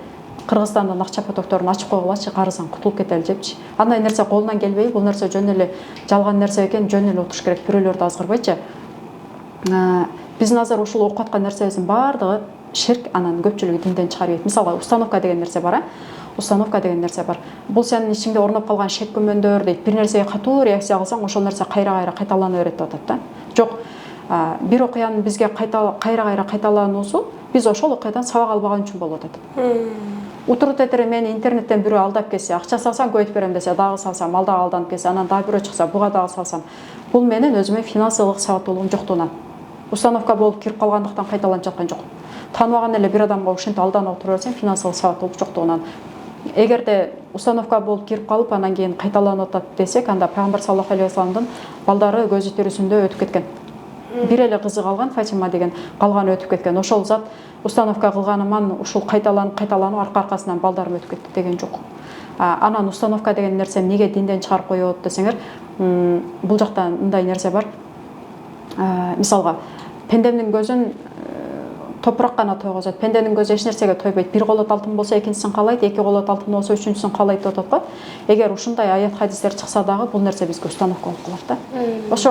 Кыргызстандын акча потокторун ачып койгулачы, карыздан кутулуп кетели депчи. Андай нерсе колунан келбейби? Бул нерсе жөн эле жалган нерсе экен, жөн эле отуруш керек, бирөөлөрдү азгырбайчы. Биздин азыр ушул окуп аткан нерсебиздин баардыгы ширк, анан көпчүлүгү динден чыгарып. Мисалга, установка деген нерсе бар, установка деген нерсе бар. Бул сенин ичиңде орноп калган шек күмөндөр дейт. Бир нерсеге катуу реакция кылсаң, ошол нерсе кайра кайталана берет деп атат да. Жок, бир окуянын бизге кайра кайталануусу биз ошол окуядан сабак албаган үчүн болуп атат. Утуруп этери мени интернеттен бирөө алдап келсе, акча салсам көйт берем десе, дагы салсам, ал дагы алданып келсе, анан дагы бирөө чыкса, буга дагы салсам, бул менин өзүмө финансылык сабаттуулугум жоктугунан. Установка болуп кирип калгандыктан кайталанып жаткан жок. Тааныбаган эле бир адамга ушинтип алданып отура берсем, финансылык сабаттуулук жоктугунан. Эгерде установка болуп кирип калып, анан кийин кайталанып атат десек, анда Пайгамбар саллаллаху алейхи вассаламдын балдары көзү тирүүсүндө өтүп кеткен. Бир эле кызы калган, Фатима деген, калганы өтүп кеткен. Ошол зат установка кылганыман ушул кайталанып арка-аркасынан балдарым өтүп кетти деген жок. Анан установка деген нерсе эмнеге динден чыгарып коет десеңер, бул жакта мындай нерсе бар. Мисалга, пендемдин көзүн топырақ қана тойғызады. Пенденің көзі еш нәрсеге тойбайды. Бір қолы алтын болса, екіншісін қалайды, екі қолы алтын болса, үшіншісін қалайды деп атады ғой. Егер ушундай аят хадистер чыкса дагы бул нерсе бизге установка болуп калат да.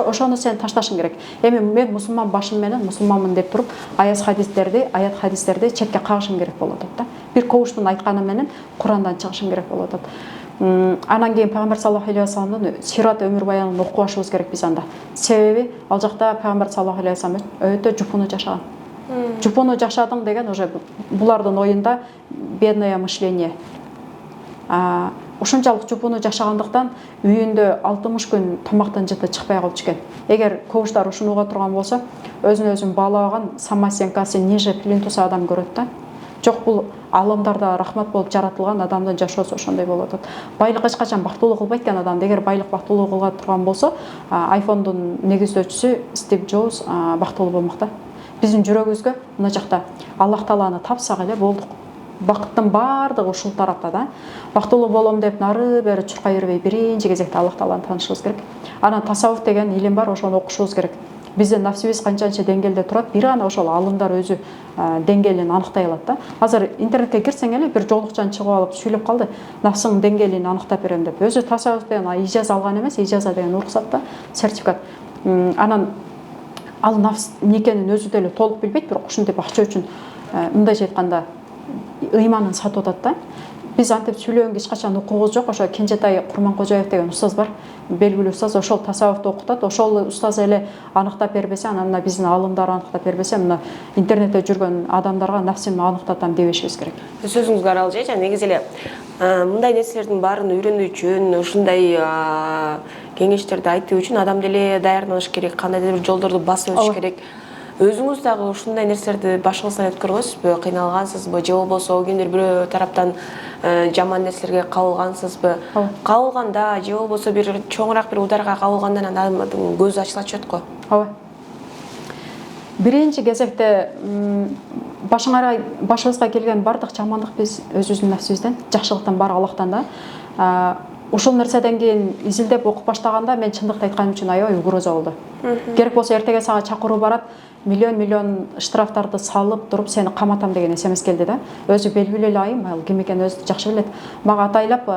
Ошону сен ташташың керек. Эми мен мусулман башым менен мусулманмын деп туруп, аят хадистерди четке кагышым керек болуп атат да. Бир коуштун айтканы менен Курандан чыгышым керек болуп атат. Анан кийин пайгамбар саллаллаху алейхи вассаламдын сират өмүр баянын окуп башыбыз керек биз анда. Себеби ал жакта пайгамбар саллаллаху алейхи вассалам өтө жупуну жашаган. Жупуну жашадың деген уже булардын оюнда бедное мышление. Ушунчалык жупуну жашагандыктан үйүндө 60 күн тамактан жыты чыкпай калчу экен. Эгер коуштар ушуну уга турган болсо, өзүн өзүн баалаган самооценкасы ниже плинтуса адам көрөт да. Жок, бул аламдарда рахмат болуп жаратылган адамдын жашоосу ошондой болуп атат. Байлык эч качан бактылуу кылбайт экен адамды. Эгер байлык бактылуу кыла турган болсо, айфондун негиздөөчүсү Стив Джобс бактылуу болмок да. Биздин жүрөгүбүзгө мына жакта Аллах Тааланы тапсак эле болдук. Бакыттын баардыгы ушул тарапта да. Бактылуу болом деп нары бери чуркай бербей, биринчи кезекте Аллах Тааланы таанышыбыз керек. Анан тасаввуф деген илим бар, ошону окушубуз керек. Биздин нафсибиз канчанча деңгээлде турат, бир гана ошол алымдар өзү деңгээлин аныктай алат да. Азыр интернетке кирсең эле бир жолукчан чыгып алып сүйлөп калды, нафсыңдын деңгээлин аныктап берем деп. Өзү тасаввуф деген ижаза алган эмес, ижаза деген уруксат да, сертификат. Анан ал нафс некенин өзү деле толук билбейт, бирок ушинтип акча үчүн мындайча айтканда ыйманын сатып атат да. Биз антип сүйлөгөнгө эч качан укугубуз жок. Ошо Кенжетай Курманкожоев деген устаз бар, белгилүү устаз, ошол тасаввуфту окутат. Ошол устаз эле аныктап бербесе, анан биздин алымдар аныктап бербесе, мына интернетте жүргөн адамдарга нафсимди аныктатам дебешибиз керек. Сөзүңүзгө аралаш, жана негизи эле мындай нерселердин баарын үйрөнүү үчүн, ушундай кеңештерди айтуу үчүн адам деле даярданыш керек, кандайдыр бир жолдорду басып өтүш керек. Өзүңүз дагы ушундай нерселерди башыңыздан өткөргөнсүзбү? Кыйналгансызбы же болбосо кимдир бирөө тараптан жаман нерселерге кабылгансызбы? Кабылганда же болбосо бир чоңураак бир ударга кабылганда адамдын көзү ачыла түшөт го. Ооба. Биринчи кезекте башыбызга келген бардык жамандык биз өзүбүздүн нафсибизден, жакшылыктан баары Аллахтан да. Ушул нерседен кийин изилдеп окуп баштаганда мен чындыкты айтканым үчүн аябай угроза болду. Керек болсо эртеге сага чакыруу барат, миллион штрафтарды салып туруп сени каматам деген смс келди да. Өзү белгилүү эле айым, ал ким экенин өзү жакшы билет. Мага атайлап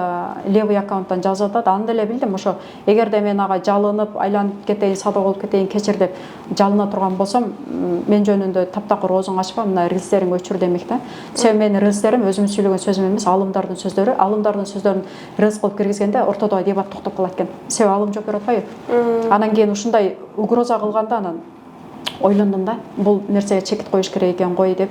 левый аккаунттан жазып атат. Аны деле билдим, ошо эгерде мен ага жалынып, айланып кетейин, садак болуп кетейин, кечир деп жалына турган болсом, мен жөнүндө таптакыр оозуң ачпа, мына рилстериң өчүр демек да. Себеби менин рилстерим өзүм сүйлөгөн сөзүм эмес, алымдардын сөздөрү. Алымдардын сөздөрүн рилс кылып киргизгенде ортодо дебат токтоп калат экен. Себеби алым жооп берип атпайбы? Анан кийин ушундай угроза кылганда анан ойлондум да, бул нерсеге чекит коюш керек экен ғой деп.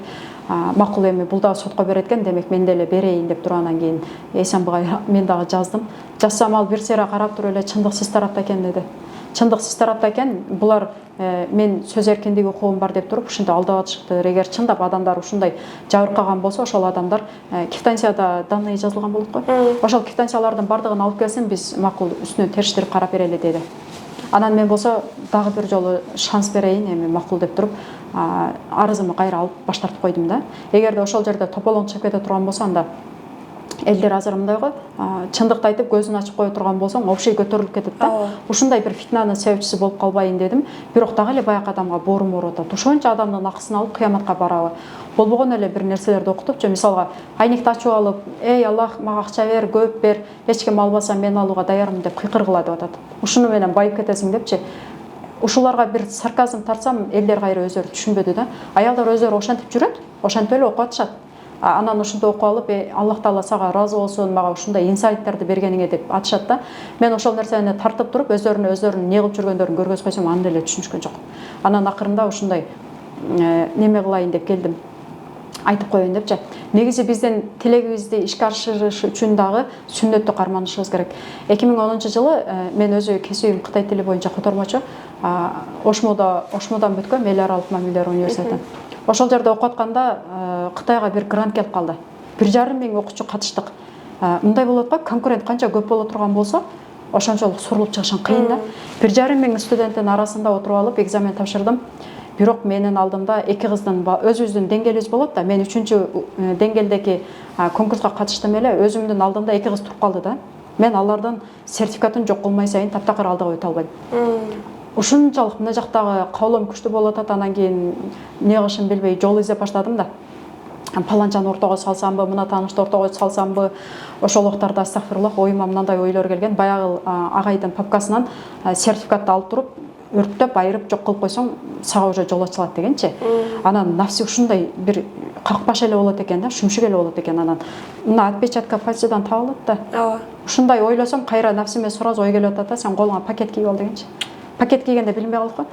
Макул, эми бул дагы сотко берет экен, демек мен деле берейин деп тургандан кийин Эйсенбуга мен дагы жаздым. Жазсам ал бир сыйра карап туруп эле чындык сиз тарапта экен деди. Чындык сиз тарапта экен, булар мен сөз эркиндиги укугум бар деп туруп ушинтип алдап атышыптыр. Эгер чындап адамдар ушундай жабыркаган болсо, ошол адамдар квитанцияда данные жазылган болот го. Ошол квитанциялардын бардыгын алып келсин, биз макул үстүнө териштирип карап берели деди. Анан мен болсо дагы бир жолу шанс берейин, эми макул деп туруп арызымы кайра алып баш тартып койдум да. Эгерде ошол жерде тополоң чыгып кете турган болсо, анда элдер азыр мындай го, чындыкты айтып көзүн ачып кое турган болсоң, общий көтөрүлүп кетет да. Ушундай бир фитнанын себепчиси болуп калбайын дедим. Бирок дагы эле баягы адамга боорум ооруп атат. Ошончо адамдын акысын алып кыяматка барабы? Болбогон эле бир нерселерди окутуп, же мисалга айнекти ачып алып, "Эй Аллах, мага акча бер, көп бер, эч ким албаса мен алууга даярмын" деп кыйкыргыла деп атат. Ушуну менен байып кетесиң депчи. Ушуларга бир сарказм тартсам, элдер кайра өздөрү түшүнбөдү да. Аялдар өздөрү ошентип жүрөт, ошентип эле окуп атышат. Анан ушинтип окуп алып, Аллах Таала сага разы болсун, мага ушундай инсайттерди бергениңе деп атышат да. Мен ошол нерсени тартып туруп, өздөрүнүн не кылып жүргөндөрүн көргөз койсом, аны деле түшүнүшкөн жок. Анан акырында ушундай неме кылайын деп келдим. Айтып коеюн депчи. Негизи биздин тилегибизди ишке ашырыш үчүн дагы сүннөттү карманышыбыз керек. 2010-жылы мен өзү кесибим Кытай тили боюнча котормочу. Ошмудан бүткөм, эл аралык мамилелер университетин. Ошол жерде окуп атканда Кытайга бир грант келип калды. 1,5 миң окуучу катыштык. Мындай болот го, конкурент канча көп боло турган болсо, ошончолук сурулуп чыгышың кыйын да. 1,5 миң студенттин арасында отуруп алып экзамен тапшырдым. Бирок менин алдымда эки кыздын өзүбүздүн деңгээлибиз болот да. Мен 3-чү деңгээлдеги конкурска катыштым эле, өзүмдүн алдымда эки кыз туруп калды да. Мен алардан сертификатын жок кылмай сайын таптакыр алдыга өтө албайм. ушунчалык мына жактагы каулом күчтүү болуп атат. Анан кийин эмне кылышымды билбей жол издеп баштадым да. Паланчаны ортого салсамбы, мына таанышты ортого салсамбы, ошол уктарда астагфируллах оюма мындай ойлор келген. Баягы агайдын папкасынан сертификатты алып туруп, өрттөп, айырып жок кылып койсоң, сага уже жол ачылат дегенчи. Анан нафси ушундай бир какпаш эле болот экен да, шүмшүк эле болот экен. Анан мына отпечатка пальцадан табылат да. Ооба. Ушундай ойлосом, кайра нафсиме сразу ой келип атат да, сен колуңа пакет кийип ал дегенчи. Пакет кийгенде билинбей калдык го.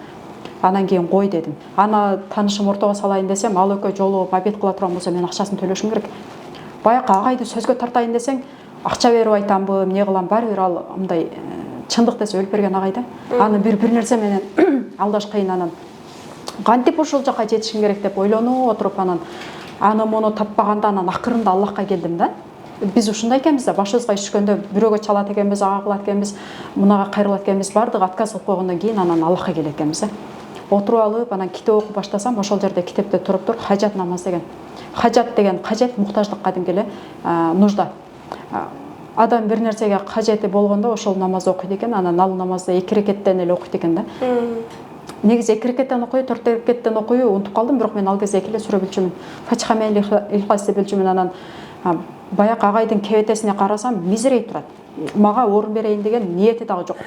Анан кийин кой дедим. Ана таанышым ортого салайын десем, ал экөө жолугуп обед кыла турган болсо мен акчасын төлөшүм керек. Баягы агайды сөзгө тартайын десең, акча берип айтамбы, эмне кылам, баары бир ал мындай чындык десе өлүп берген агай да. Аны бир нерсе менен алдаш кыйын. Анан кантип ушул жака жетишим керек деп ойлонуп отуруп, анан аны муну таппаганда анан акырында Аллахка келдим да. Биз ушундай экенбиз да, башыбызга иш түшкөндө бирөөгө чалат экенбиз, ага кылат экенбиз, мунага кайрылат экенбиз, баардыгы отказ кылып койгондон кийин анан Аллахка келет экенбиз да. Отуруп алып, анан китеп окуп баштасам, ошол жерде китепте туруп хажат намаз деген. Хажат деген кажет, муктаждык кадимки эле нужда. Адам бир нерсеге кажети болгондо ошол намаз окуйт экен, анан ал намазды 2 рекеттен эле окуйт экен да. Негизи 2 рекеттен окуй, 4 рекеттен окуй унутуп калдым, бирок мен ал кезде 2 эле сүрө билчүмүн. Фатиха менен Ихласты билчүмүн. Анан баягы агайдын кебетесине карасам, мизирейип турат. Мага орун берейин деген ниети дагы жок.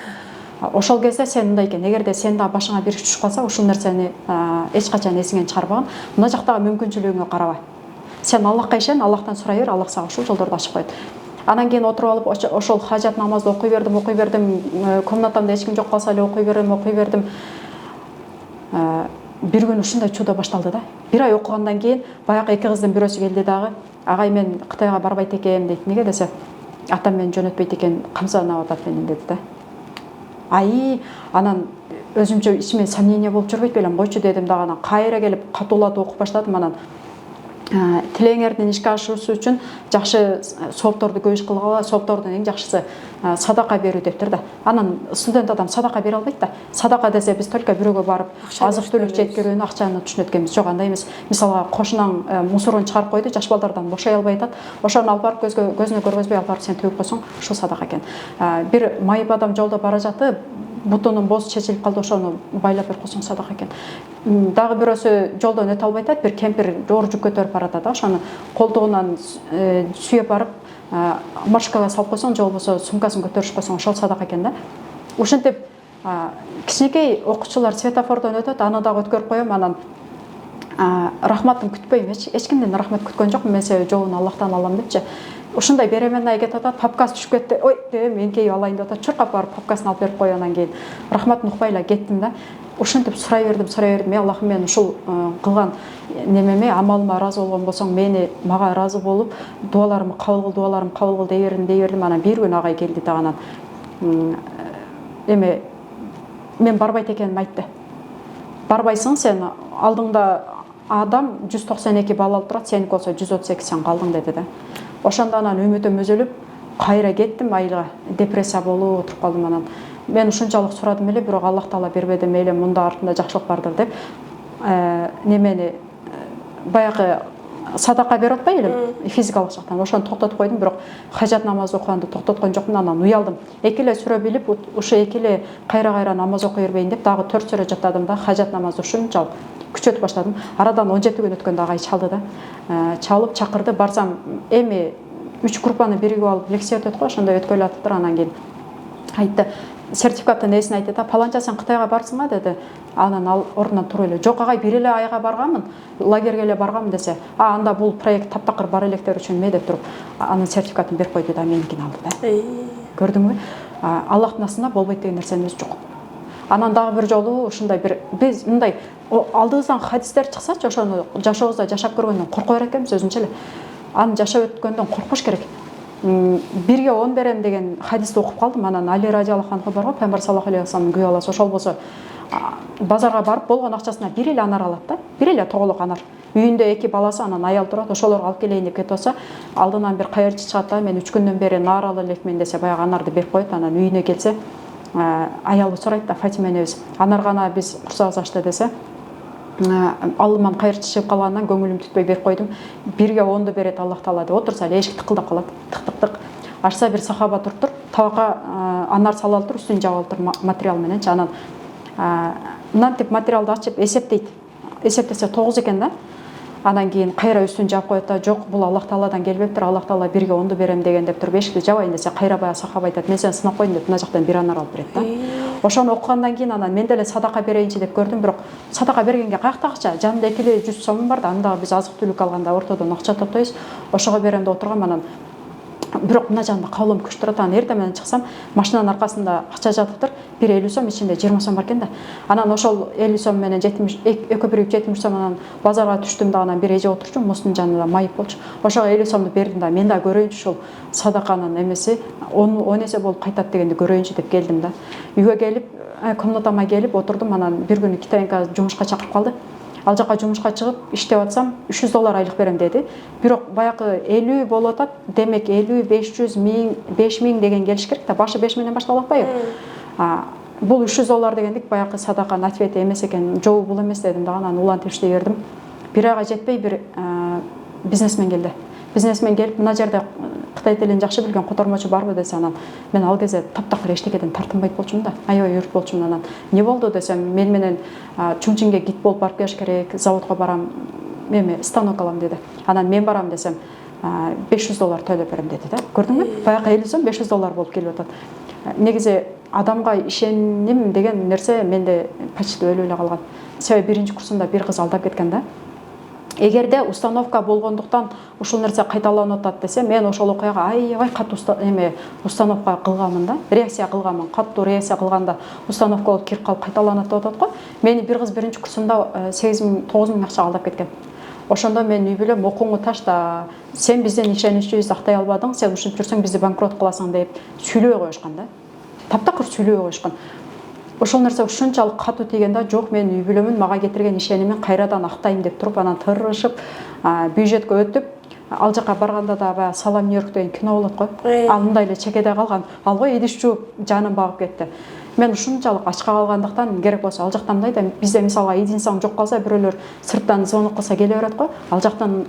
Ошол кезде сен мындай экен, эгерде сен да башыңа бир иш түшүп калса, ушул нерсени эч качан эсиңен чыгарбаган, мына жактагы мүмкүнчүлүгүңө караба. Сен Аллахка ишен, Аллахтан сурай бер, Аллах сага ушул жолдорду ачып коет. Анан кийин отуруп алып, ошол хажат намазды окуй бердим, комнатамда эч ким жок калса эле окуй бердим. Бир күн ушундай чудо башталды да. Бир ай окугандан кийин баягы 2 кыздын бирөөсү келди дагы. Агай, мен Кытайга барбайт экем дейт. Неге десе, атам мени жөнөтпөйт экен, камсанып атат менен деди да. Анан өзүмчө ичиме сомнение болуп жүрбөйт белем, койчу дедим дагы. Анан кайра келип катуулатып окуп баштадым. Анан тилеңердин ишке ашуусу үчүн жакшы соопторду көп иш кылгыла, сооптордун эң жакшысы садака берүү дептир да. Анан студент адам садака бере албайт да. Садака десе биз только бирөөгө барып азык түлүк жеткирүүнү, акчаны түшүнөт экенбиз. Жок, андай эмес. Мисалга кошунаң мусорун чыгарып койду, жаш балдардан бошой албай атат. Ошону алып барып көзүнө көргөзбөй алып барып сен төгүп койсоң, ушул садака экен. Бир майып адам жолдо бара жатып, бутунун боосу чечилип калды, ошону байлап берип койсоң садака экен. Дагы бирөөсү жолдон өтө албай атат, бир кемпир жоор жүк көтөрүп баратат, ошону колтугунан сүйөп барып маршкага салып койсоң, же болбосо сумкасын көтөрүшүп койсоң, ошол садака экен да. Ушинтип кичинекей окуучулар светофордон өтөт, аны дагы өткөрүп коем. Анан рахматын күтпөйм, эч кимден рахмат күткөн жокмун, мен себеби жолун Аллахтан алам депчи. Ушундай беременный кетип атат, папкасы түшүп кетти. Ой, мен кейип алайын деп атат. Чуркап барып папкасын алып берип коюп, анан кийин рахматын укпай эле кеттим да. Ушинтип сурай бердим. Аллахым, мен ушул кылган немеме, амалыма ыраазы болгон болсоң, мага ыраазы болуп, дуаларымды кабыл кыл дей бердим. Анан бир күн агай келди да, анан мен барбайт экенимди айтты. Барбайсың сен, алдыңда адам 192 балл алып турат, сеники болсо 132 сен калдың деди да. Ошондо анан үмүтүм үзүлүп, кайра кеттим айылга, депрессия болуп отуруп калдым. Анан мен ушунчалык сурадым эле, бирок Аллах Таала бербеди, мейли мында артында жакшылык бардыр деп, немени баягы садака берип атпайбы эле физикалык жактан, ошону токтотуп койдум, бирок хажат намаз окуганды токтоткон жокмун. Анан уялдым. 2 эле сүрө билип, ушу 2 эле кайра намаз окуй бербейин деп, дагы 4 сүрө жаттадым да, хажат намазды ушунчалык күчөтүп баштадым. Арадан 17 күн өткөндө агай чалды да. Чалып чакырды, барсам, эми 3 группаны биригип алып лекция өтөт го, ошондой өткөлүп атыптыр. Анан кийин айтты, сертификаттын эсин айтты да, паланча сен Кытайга барсыңбы деди. Анан ал ордунан туруп эле, жок агай, бир эле айга барганмын, лагерге эле барганмын десе, анда бул проект таптакыр бар электер үчүн ме деп туруп, анын сертификатын берип койду да, меникини алды да. Көрдүңбү? Аллахтын астында болбойт деген нерсенин өзү жок. Анан дагы бир жолу ушундай бир биз мындай алдыбыздан хадистер чыксачы, ошону жашообузда жашап көргөндөн корко берет экенбиз өзүнчө эле. Аны жашап өткөндөн коркуш керек. 1-ге 10 берем деген хадисти окуп калдым. Анан Али радиаллаху анху бар го, пайгамбар саллаллаху алейхи вассаламдын күйөө баласы, ошол болсо базарга барып болгон акчасына 1 эле анар алат да, 1 эле тоголок анар. Үйүндө 2 баласы, анан аял турат, ошолорго алып келейин деп кетип атса, алдынан бир кайырчы чыгат да, мен 3 күндөн бери нар алып элекмин десе, баягы анарды берип коет. Анан үйүнө келсе, аялы сурайт да, Фатима энебиз, анар гана биз курсагыбыз ачты десе, алдыман кайырчы чыгып калгандан көңүлүм түтпөй берип койдум. 1-ге 10ду берет Аллах Таала деп отурса эле эшик тыкылдап калат. Тык. Ачса бир сахаба туруптур, табакка анар салып алыптыр, үстүн жаап алыптыр материал мененчи. Анан мынантип материалды ачып эсептейт. Эсептесе 9 экен да. Анан кийин кайра үстүн жаап коет да, жок, бул Аллах Тааладан келбептир, Аллах Таала 1ге 10ду берем деген деп туруп эшикти жабайын десе, кайра баягы сахаба айтат, мен сени сынап коеюн деп мына жактан бир анар алып берет да. Ошону окугандан кийин анан мен деле садака берейинчи деп көрдүм, бирок садака бергенге каякта акча? Жанымда 200 сомум бар да, анда биз азык түлүк алганда ортодон акча топтойбуз. Ошого берем деп отургам, анан бирок мына жагында кабылым күч турат. Анан эртең менен чыксам, машинанын аркасында акча жатыптыр. 50 сом, ичинде 20 сом бар экен да. Анан ошол 50 сом менен 70 экөө биригип 70 сом анан базарга түштүм да, анан бир эже отурчу, мустун жанында майып болчу. Ошого 50 сомду бердим да, мен да көрөйүнчү ушул садаканын эмеси 10 эсе болуп кайтат дегенди көрөйүнчү деп келдим да. Үйгө келип, комнатама келип отурдум. Анан бир күнү Китайга жумушка чакырып калды. Ал жака жумушка чыгып иштеп атсам $300 айлык берем деди. Бирок баягы 50 болуп атат. Демек 50, 500, 1000, 5000 деген келиш керек да. Башы 5000ден башталып атпайбы? Бул $300 дегендик баягы садаканын ответи эмес экен. Жобу бул эмес дедим да, анан улантып иштей бердим. Бир айга жетпей бир бизнесмен келди. Бизнесмен келип, мына жерде Кытай тилин жакшы билген котормочу барбы десе, анан мен ал кезде таптакыр эчтекеден тартынбайт болчумун да, аябай үрүп болчумун. Анан не болду десем, мен менен Чунчинге гид болуп барып келиш керек, заводко барам, эме станок алам деди. Анан мен барам десем, $500 төлөп берем деди да. Көрдүңбү? Баягы 50 сом $500 болуп келип атат. Негизи адамга ишеним деген нерсе менде почти өлүп эле калган. Себеби биринчи курсумда бир кыз алдап кеткен да. Эгерде установка болгондуктан ушул нерсе кайталанып атат десе, мен ошол окуяга аябай катуу установка кылганмын да, реакция кылганмын. Катуу реакция кылганда установка болуп кирип калып кайталанып атат го. Мени бир кыз биринчи курсумда 8000, 9000 акча алдап кеткен. Ошондо мен үй бүлөм окууңу ташта, сен бизден ишеничибизди актай албадың, сен ушинтип жүрсөң бизди банкрот кыласың деп сүйлөй коюшкан да. Таптакыр сүйлөй коюшкан. Ошол нерсе ушунчалык катуу тийген да, жок, мен үй бүлөмүн мага кетирген ишенимин кайрадан актайм деп туруп, анан тырышып, бюджетке өтүп, ал жака барганда да баягы Салам Нью-Йорк деген кино болот го. Ал мындай эле чекеде калган. Алго идиш жууп, жаным багып кетти. Мен ушунчалык ачка калгандыктан керек болсо ал жактан мындай да, бизде мисалга единсаң жок калса, бирөөлөр сырттан звонок кылса келе берет го. Ал жактан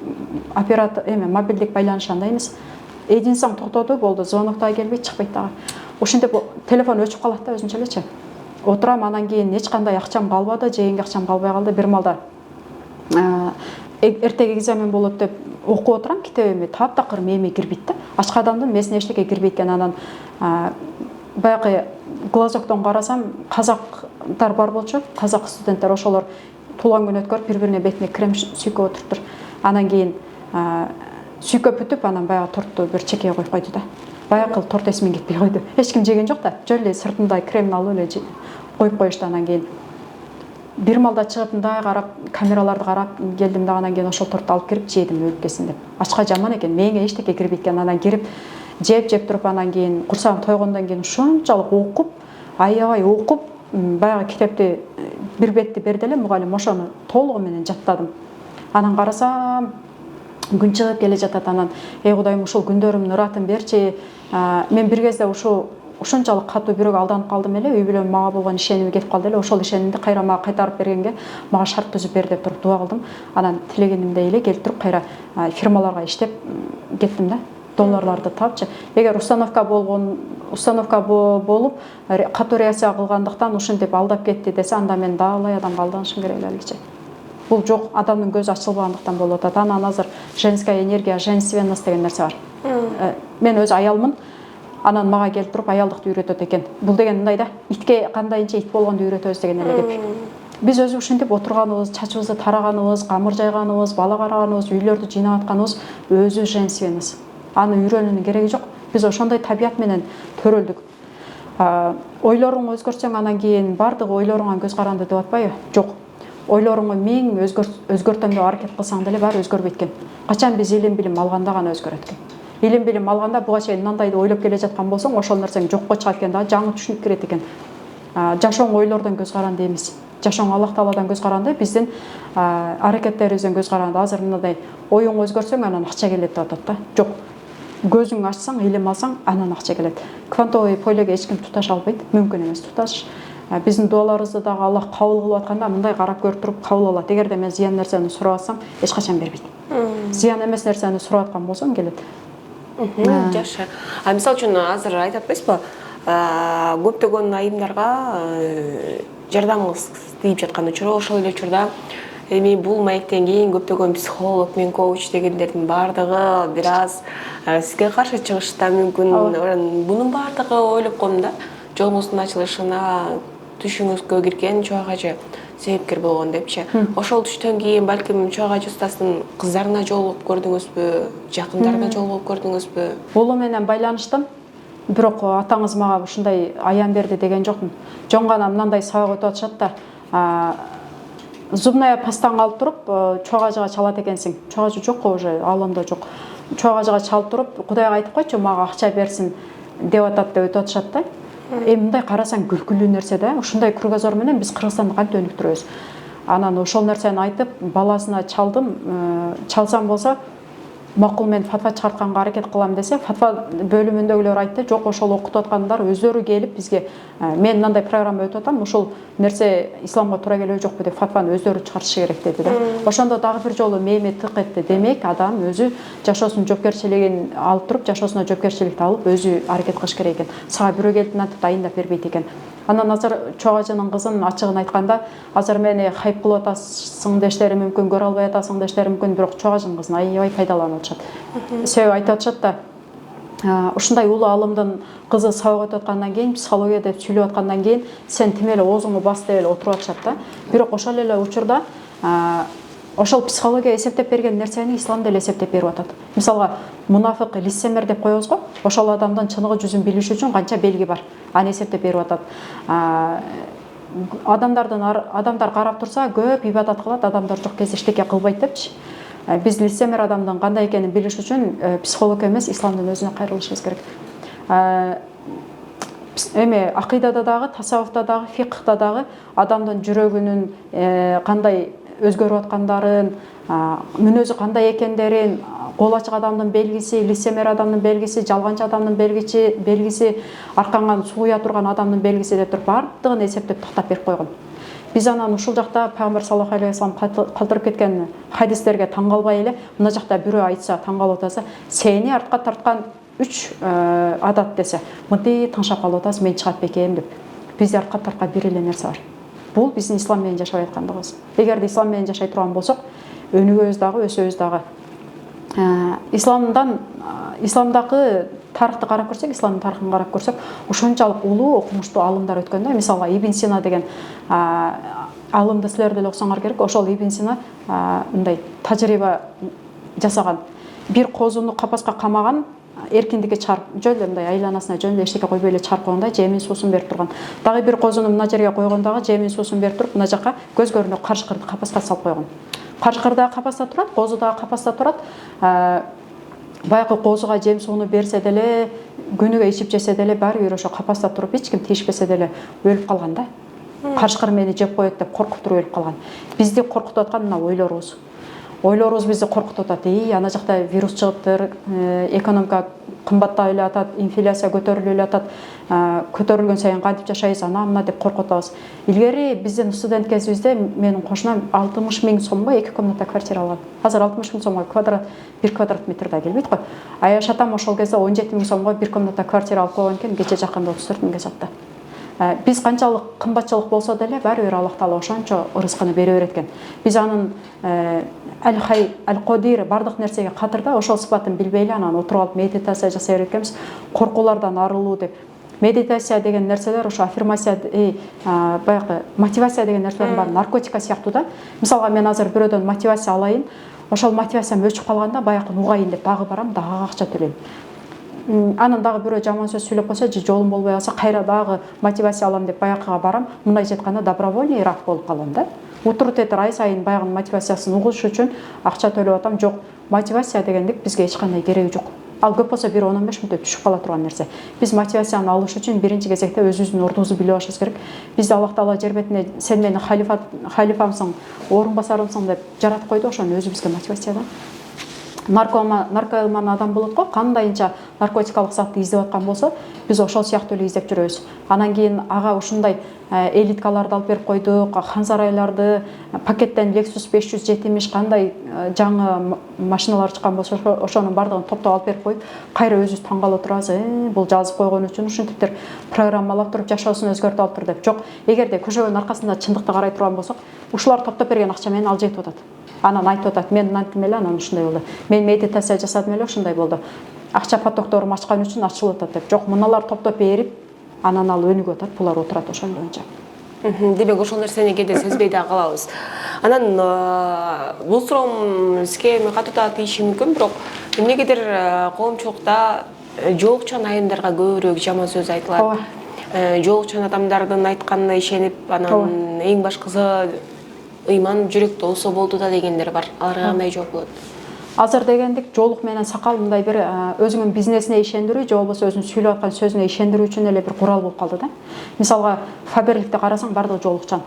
оператор мобилдик байланыш андай эмес. Единсаң токтоду, болду, звонок да келбейт, чыкпайт дагы. Ошентип телефон өчүп калат да өзүнчө элечи. Отурам, анан кийин эч кандай акчам калбады, жегенге акчам калбай калды. Бир малда эртеге экзамен болот деп окуп отурам, китебиме таптакыр мээме кирбейт да. Ачка адамдын мээсине эчтеке кирбейт экен. Анан баягы глазоктон карасам, казактар бар болчу, казак студенттер, ошолор туулган күн өткөрүп, бири-бирине бетине крем сүйкөп отуруптур. Анан кийин сүйкөп бүтүп, анан баягы торту бир чекеге коюп койду да. Баягы торт эсимен кетпей койду. Эч ким жеген жок да. Жөн эле сыртында кремин алып эле коюп коюшту. Анан кийин бир малда чыгып мындай карап, камераларды карап келдим да, анан кийин ошол торту алып кирип жедим өлүп кетсин деп. Ачка жаман экен, мээңе эчтеке кирбейт экен. Анан кирип жеп туруп, анан кийин курсагым тойгондон кийин ушунчалык окуп, аябай окуп, баягы китепти бир бетти берди эле мугалим, ошону толугу менен жаттадым. Анан карасам күн чыгып келе жатат. Анан Кудайым, ушул күндөрүмдүн ыратын берчи. Мен бир кезде ушунчалык катуу бирөөгө алданып калдым эле, үй бүлөм мага болгон ишеними кетип калды эле. Ошол ишенимди кайра мага кайтарып бергенге мага шарт түзүп бер деп туруп дуа кылдым. Анан тилегенимдей эле келип туруп кайра фирмаларга иштеп кеттим да. Долларларды тапчы. Эгер установка болуп катуу реакция кылгандыктан ушинтип алдап кетти десе, анда мен даалай адамга алданышым керек элечи. Бул жок, адамдын көзү ачылбагандыктан болуп атат. Анан азыр женская энергия, женственность деген нерсе бар. Мен өзү аялмын. Анан мага келип туруп аялдыкты үйрөтөт экен. Бул деген мындай да, итке кандайынча ит болгонду үйрөтөбүз деген эле кеп. Биз өзү ушинтип отурганыбыз, чачыбызды тараганыбыз, камыр жайганыбыз, бала караганыбыз, үйлөрдү жыйнап атканыбыз өзү женственность. Аны үйрөнүүнүн кереги жок. Биз ошондой табият менен төрөлдүк. Ойлоруңду өзгөртсөң, анан кийин бардыгы ойлоруңа көз каранды деп атпайбы? Жок. Ойлоруңду миң өзгөртөм деп аракет кылсаң деле баары өзгөрбөйт экен. Качан биз илим билим алганда гана өзгөрөт экен. Илим билим алганда буга чейин мындайды ойлоп келе жаткан болсоң, ошол нерсең жокко чыгат экен да, жаңы түшүнүк кирет экен. Жашооң ойлордон көз каранды эмес. Жашооң Аллах Тааладан көз каранды, биздин аракеттерибизден көз каранды. Азыр мындай оюңду өзгөртсөң, анан акча келет деп атат да. Жок. Көзүңдү ачсаң, илим алсаң, анан акча келет. Квантовый полеге эч ким туташа албайт, мүмкүн эмес туташ. Биздин дуаларыбызды дагы Аллах кабыл кылып атканда мындай карап көрүп туруп кабыл алат. Эгерде мен зыян нерсени сурап атсам, эч качан бербейт. Зыян эмес нерсени сурап аткан болсоң келет. Жакшы. Мисалы үчүн азыр айтып атпайсызбы? Көптөгөн айымдарга жардамыңыз тийип жаткан учур. Ошол эле учурда эми бул маектен кийин көптөгөн психолог мен коуч дегендердин баардыгы бир аз сизге каршы чыгышы да мүмкүн. Бунун баардыгы ойлоп койдум да, жолуңуздун ачылышына түшүңүзгө кирген чоң ажы себепкер болгон депчи. Ошол түштөн кийин балким чоң ажы устасынын кыздарына жолугуп көрдүңүзбү, жакындарына жолугуп көрдүңүзбү? Улуу менен байланыштым. Бирок атаңыз мага ушундай аян берди деген жокмун. Жон гана мындай сабак өтүп атышат да. Зубная пастанга алып туруп, чоң ажыга чалат экенсиң. Чоң ажы жок уже, алымда жок. Чоң ажыга чалып туруп, Кудайга айтып койчу, мага акча берсин деп атат деп өтүп атышат да. Мындай карасаң күлкүлүү нерсе да. Ушундай кругозор менен биз Кыргызстанды кантип өнүктүрөбүз? Анан ошол нерсени айтып, баласына чалдым. Чалсам болсо, макул мен фатва чыгартканга аракет кылам десе, фатва бөлүмүндөгүлөр айтты, жок, ошол окутуп аткандар өздөрү келип бизге мен мындай программа өтүп атам, ошол нерсе исламга туура келеби жокпу деп фатваны өздөрү чыгарышы керек деди да. Ошондо дагы бир жолу мээме тык этти. Демек, адам өзү жашоосунун жоопкерчилигин алып туруп, жашоосуна жоопкерчиликти алып, өзү аракет кылыш керек экен. Сага бирөө келип мынтип дайындап бербейт экен. Анан азыр чоң ажынын кызын ачыгын айтканда, азыр мени хайп кылып атасың дештери мүмкүн, көрө албай атасың дештери мүмкүн, бирок чоң ажынын кызын аябай пайдаланып атышат. Себеби айтып атышат да, ушундай улуу алымдын кызы сабак өтүп аткандан кийин, психология деп сүйлөп аткандан кийин, сен тим эле оозуңду бас деп эле отуруп атышат да. Бирок ошол эле учурда ошол психология эсептеп берген нерсени ислам деле эсептеп берип атат. Мисалга, мунафык, лицемер деп коебуз го. Ошол адамдын чыныгы жүзүн билиш үчүн канча белги бар. Аны эсептеп берип атат. Адамдар карап турса, көп ибадат кылат, адамдар жок кезде эчтеке кылбайт депчи. Биз лицемер адамдын кандай экенин билиш үчүн психолог эмес, исламдын өзүнө кайрылышыбыз керек. Эми акыйдада дагы, тасаввуфта дагы, фикхта дагы адамдын жүрөгүнүн кандай өзгөрүп аткандарын, мүнөзү кандай экендерин, кол ачык адамдын белгиси, лицемер адамдын белгиси, жалганчы адамдын белгиси, арканган сууя турган адамдын белгиси деп туруп баардыгын эсептеп тактап берип койгон. Биз анан ушул жакта пайгамбар саллаллаху алейхи вассалам калтырып кеткен хадистерге таң калбай эле, мына жакта бирөө айтса, таң калып атаса, сени артка тарткан 3 адат десе, мынтип тыңшап калып атасыз, мен чыгат бекем деп. Бизди артка тарткан бир эле нерсе бар. Бул биздин ислам менен жашап аткандыгыбыз. Эгерде ислам менен жашай турган болсок, өнүгөбүз дагы, өсөбүз дагы. Исламдагы тарыхты карап көрсөк, исламдын тарыхын карап көрсөк, ошончалык улуу окумуштуу алымдар өткөн да. Мисалга, Ибн Сина деген алымды силер деле окусоңор керек. Ошол Ибн Сина мындай тажрыйба жасаган. Бир козуну капаска камаган, эркиндикке чарп, жөн эле мындай айланасына жөн эле эчтеке койбой эле чарп койгонда, жемин суусун берип турган. Дагы бир козуну мына жерге койгондагы жемин суусун берип туруп, мына жака көз көрүнө карышкырды капаска салып койгон. Карышкыр дагы капаста турат, козу дагы капаста турат. Баягы козуга жем сууну берсе деле, күнүгө ичип жесе деле, баары бир ошо капаста туруп, эч ким тийишпесе деле өлүп калган да. Карышкыр мени жеп коет деп коркуп туруп өлүп калган. Бизди коркутуп аткан мына ойлорубуз. Ойлорубуз бизди коркутуп атат. Ана жакта вирус чыгыптыр, экономика кымбаттап эле атат, инфляция көтөрүлүп эле атат, көтөрүлгөн сайын кантип жашайбыз, ана мына деп коркутабыз. Илгери биздин студент кезибизде менин кошунам 60 000 сомго 2 комната квартира алган. Азыр 60 000 сомго 1 квадрат метр да келбейт го. Аяш атам ошол кезде 17 000 сомго 1 комната квартира алып койгон экен, кече жакында 34 000ге сатты. Биз канчалык кымбатчылык болсо деле, баары бир Аллах Таала ошончо ырыскыны бере берет экен. Биз анын Аль-Хай, Аль-Кодир бардык нерсеге катырда, ошол сыпатын билбей эле анан отуруп алып медитация жасай берет экенбиз. Коркуулардан арылуу деп. Медитация деген нерселер, ошо аффирмация, баягы мотивация деген нерселердин баары наркотика сыяктуу да. Мисалга, мен азыр бирөөдөн мотивация алайын, ошол мотивациям өчүп калганда, баягы угайын деп дагы барам, дагы акча төлөйм. Анан дагы бирөө жаман сөз сүйлөп койсо, же жолум болбой калса, кайра дагы мотивация алам деп баягыга барам. Мындайча айтканда, добровольный раб болуп калам да. Утуруп этир ай сайын баягынын мотивациясын угуш үчүн акча төлөп атам. Жок, мотивация дегендик бизге эч кандай кереги жок. Ал көп болсо 1-15 мүнөттө түшүп кала турган нерсе. Биз мотивацияны алыш үчүн биринчи кезекте өзүбүздүн ордубузду билип алышыбыз керек. Бизди Аллах Таала жер бетине сен мени халифамсың, орун басарымсың деп жаратып койду, ошону өзүбүзгө мотивация да. наркоман адам болот го, кандайынча наркотикалык затты издеп аткан болсо, биз ошол сыяктуу эле издеп жүрөбүз. Анан кийин ага ушундай элиткаларды алып берип койдук, Хансарайларды, пакеттен Lexus 570 кандай жаңы машиналар чыккан болсо, ошонун бардыгын топтоп алып берип коюп, кайра өзүбүз таң калып отурабыз. Бул жазып койгон үчүн ушинтиптир программалап туруп жашоосун өзгөртүп алыптыр деп. Жок, эгерде көчөгөнүн аркасында чындыкты карай турган болсок, ушулар топтоп берген акча менен ал жетип атат. Анан айтып атат, мен мынантим эле, анан ушундай болду. Мен медитация жасадым эле, ушундай болду. Акча потокторун ачкан үчүн ачылып атат деп. Жок, мыналар топтоп берип, анан ал өнүгүп атат, булар отурат ошол боюнча. Демек ошол нерсени кээде сезбей да калабыз. Анан бул суроом сизге катуу тийиши мүмкүн, бирок эмнегедир коомчулукта жоолукчан айымдарга көбүрөөк жаман сөз айтылат. Жоолукчан адамдардын айтканына ишенип, анан эң башкысы ыйман жүрөктө болсо болду да дегендер бар. Аларга кандай жооп болот? Азыр дегендик жоолук менен сакал мындай бир өзүңүн бизнесине ишендирүү, же болбосо өзүнүн сүйлөп аткан сөзүнө ишендирүү үчүн эле бир курал болуп калды да. Мисалга, Фаберликти карасаң, бардыгы жоолукчан.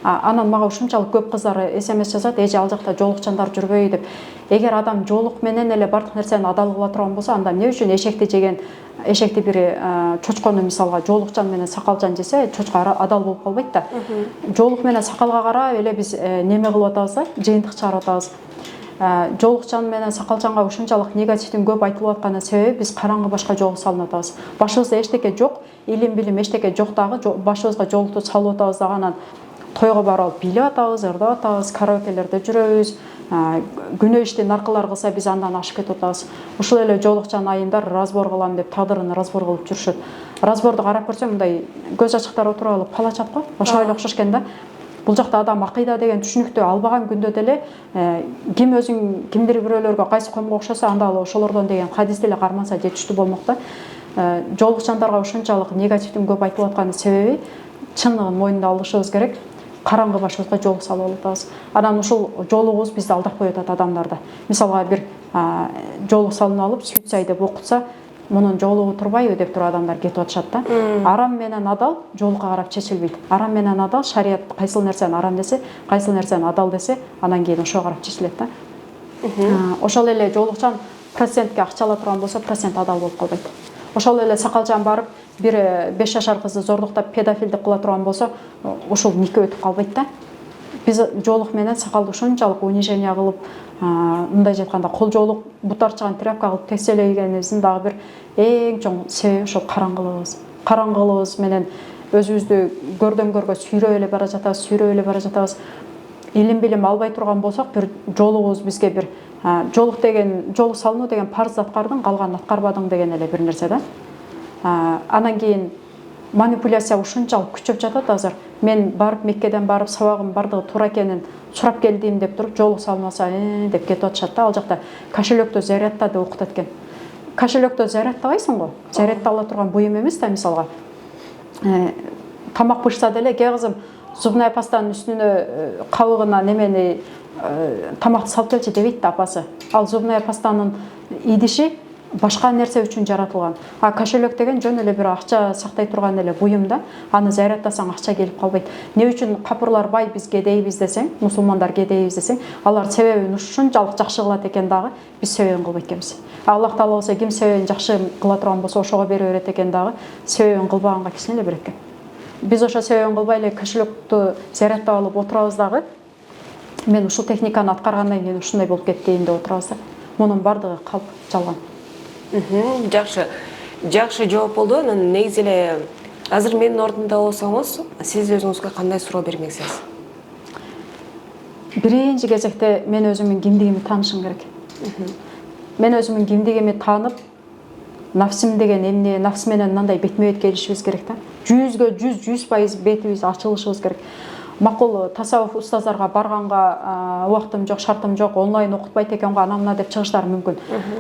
Анан мага ушунчалык көп кыздар SMS жазат, эже ал жакта жоолукчандар жүрбөй деп. Эгер адам жоолук менен эле бардык нерсени адал кыла турган болсо, анда эмне үчүн эшекти бир чочкону мисалга жоолукчан менен сакалжан жесе, чочко адал болуп калбайт да. Жоолук менен сакалга карап эле биз неме кылып атабыз да, жыйынтык чыгарып атабыз. Жоолукчан менен сакалчанга ушунчалык негативдин көп айтылып атканын себеби биз караңгы башка жол салынып атабыз. Башыбызда эчтеке жок, илим билим эчтеке жок дагы, башыбызга жолукту салып атабыз дагы, анан тойго барып билип атабыз, ырдап атабыз, караокелерде жүрөбүз. Күнөө ишти наркылар кылса биз андан ашып кетип атабыз. Ушул эле жоолукчан айымдар разбор кылам деп тагдырын разбор кылып жүрүшөт. Разборду карап көрсөң, мындай көз ачыктар отуруп алып палачат го, ошого эле окшош экен да. Бул жакта адам акыйда деген түшүнүктү албаган күндө деле ким өзүң кимдир бирөөлөргө кайсы коомго окшоса, анда ал ошолордон деген хадисти эле карманса жетиштүү болмок да. Жоолукчандарга ушунчалык негативдин көп айтылып атканын себеби чындыгын мойнунда алышыбыз керек. Караңгы башыбызга жоолук салып алып атабыз. Анан ушул жоолугубуз бизди алдап коюп атат адамдарды. Мисалга бир жоолук салынып алып, сүйтсай деп окутса, мунун жоолугу турбайбы деп туруп адамдар кетип атышат да. Арам менен адал жоолукка карап чечилбейт. Арам менен адал, шарият кайсыл нерсени арам десе, кайсыл нерсени адал десе, анан кийин ошого карап чечилет да. Ошол эле жоолукчан процентке акча ала турган болсо, процент адал болуп калбайт. Ошол эле сакалжан барып бир 5 жашар кызды зордуктап педофилдик кыла турган болсо, ушул нике өтүп калбайт да. Биз жоолук менен сакалды ушунчалык унижение кылып, мындай айтканда колжоолук бутарчыган тряпка кылып текселегенибиздин дагы бир эң чоң себеби ошол караңгылыгыбыз. Караңгылыгыбыз менен өзүбүздү көрдөн көргө сүйрөп эле бара жатабыз. Илим билим албай турган болсок, бир жоолугубуз бизге бир жоолук салынуу деген парыз аткардың, калганын аткарбадың деген эле бир нерсе да. Анан кийин манипуляция ушунчалык күчөп жатат азыр. Мен барып Меккеден барып сабагым бардыгы туура экенин сурап келдим деп туруп, жоолук салмаса деп кетип атышат да. Ал жакта кошелектө зарядта деп окутат экен. Кошелектө зарядтабайсың го. Зарядта ала турган буюм эмес да, мисалга. Тамак бышса деле, ке кызым, зубная пастанын үстүнө кабыгына немени тамакты салып келчи дебейт да апасы. Ал зубная пастанын идиши башка нерсе үчүн жаратылган. Кошелек деген жөн эле бир акча сактай турган эле буюм да. Аны зарядтасаң акча келип калбайт. Не үчүн капырлар бай, биз кедейбиз десең, мусулмандар кедейбиз десең, алар себебин ушунчалык жакшы кылат экен дагы, биз себебин кылбайт экенбиз. Аллах Таала болсо ким себебин жакшы кыла турган болсо ошого бере берет экен дагы, себебин кылбаганга кичине эле берет экен. Биз ошо себебин кылбай эле кошелекту зарядтап алып отурабыз дагы. Мен ушул техниканы аткаргандан кийин ушундай болуп кетти деп отурабыз да. Мунун бардыгы калп, жалган. Жакшы жооп болду. Анан негизи эле азыр менин ордумда болсоңуз, сиз өзүңүзгө кандай суроо бермексиз? Биринчи кезекте мен өзүмдүн кимдигимди таанышым керек. Мен өзүмдүн кимдигимди таанып, нафсим деген эмне, нафс менен мындай бетме-бет келишибиз керек да. 100% 100% бетибиз ачылышыбыз керек. Макул тасаввуф устаздарга барганга убактым жок, шартым жок, онлайн окутпайт экен го, ана мына деп чыгыштар мүмкүн.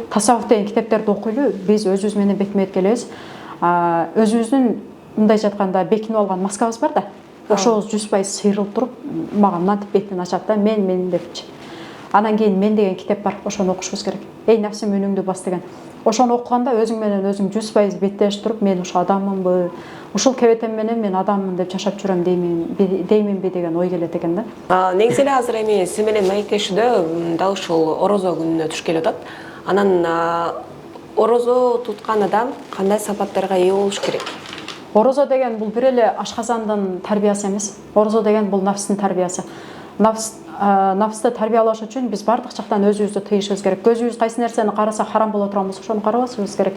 Тасаввуф деген китептерди окуйлу, биз өзүбүз менен бетме-бет келебиз. Өзүбүздүн мындай айтканда бекинип алган маскабыз бар да. Ошобуз 100% сыйрылып туруп, мага мынантип бетин ачат да, мен депчи. Анан кийин мен деген китеп бар, ошону окушубуз керек. Эй нафсим, үнүңдү бас деген. ошону окуганда өзүң менен өзүң 100% беттеш туруп, мен ушул адаммынбы, ушул кебетем менен мен адаммын деп жашап жүрөм дейминби деген ой келет экен да. Негизи эле азыр эми сиз менен маектешүүдө дал ушул орозо күнүнө туш келип атат. Анан орозо туткан адам кандай сапаттарга ээ болуш керек? Орозо деген бул бир эле ашказандын тарбиясы эмес. Орозо деген бул нафстын тарбиясы. Нафсты тарбиялаш үчүн биз бардык жактан өзүбүздү тыйышыбыз керек. Көзүбүз кайсы нерсени караса харам боло турган болсо, ошону карабашыбыз керек.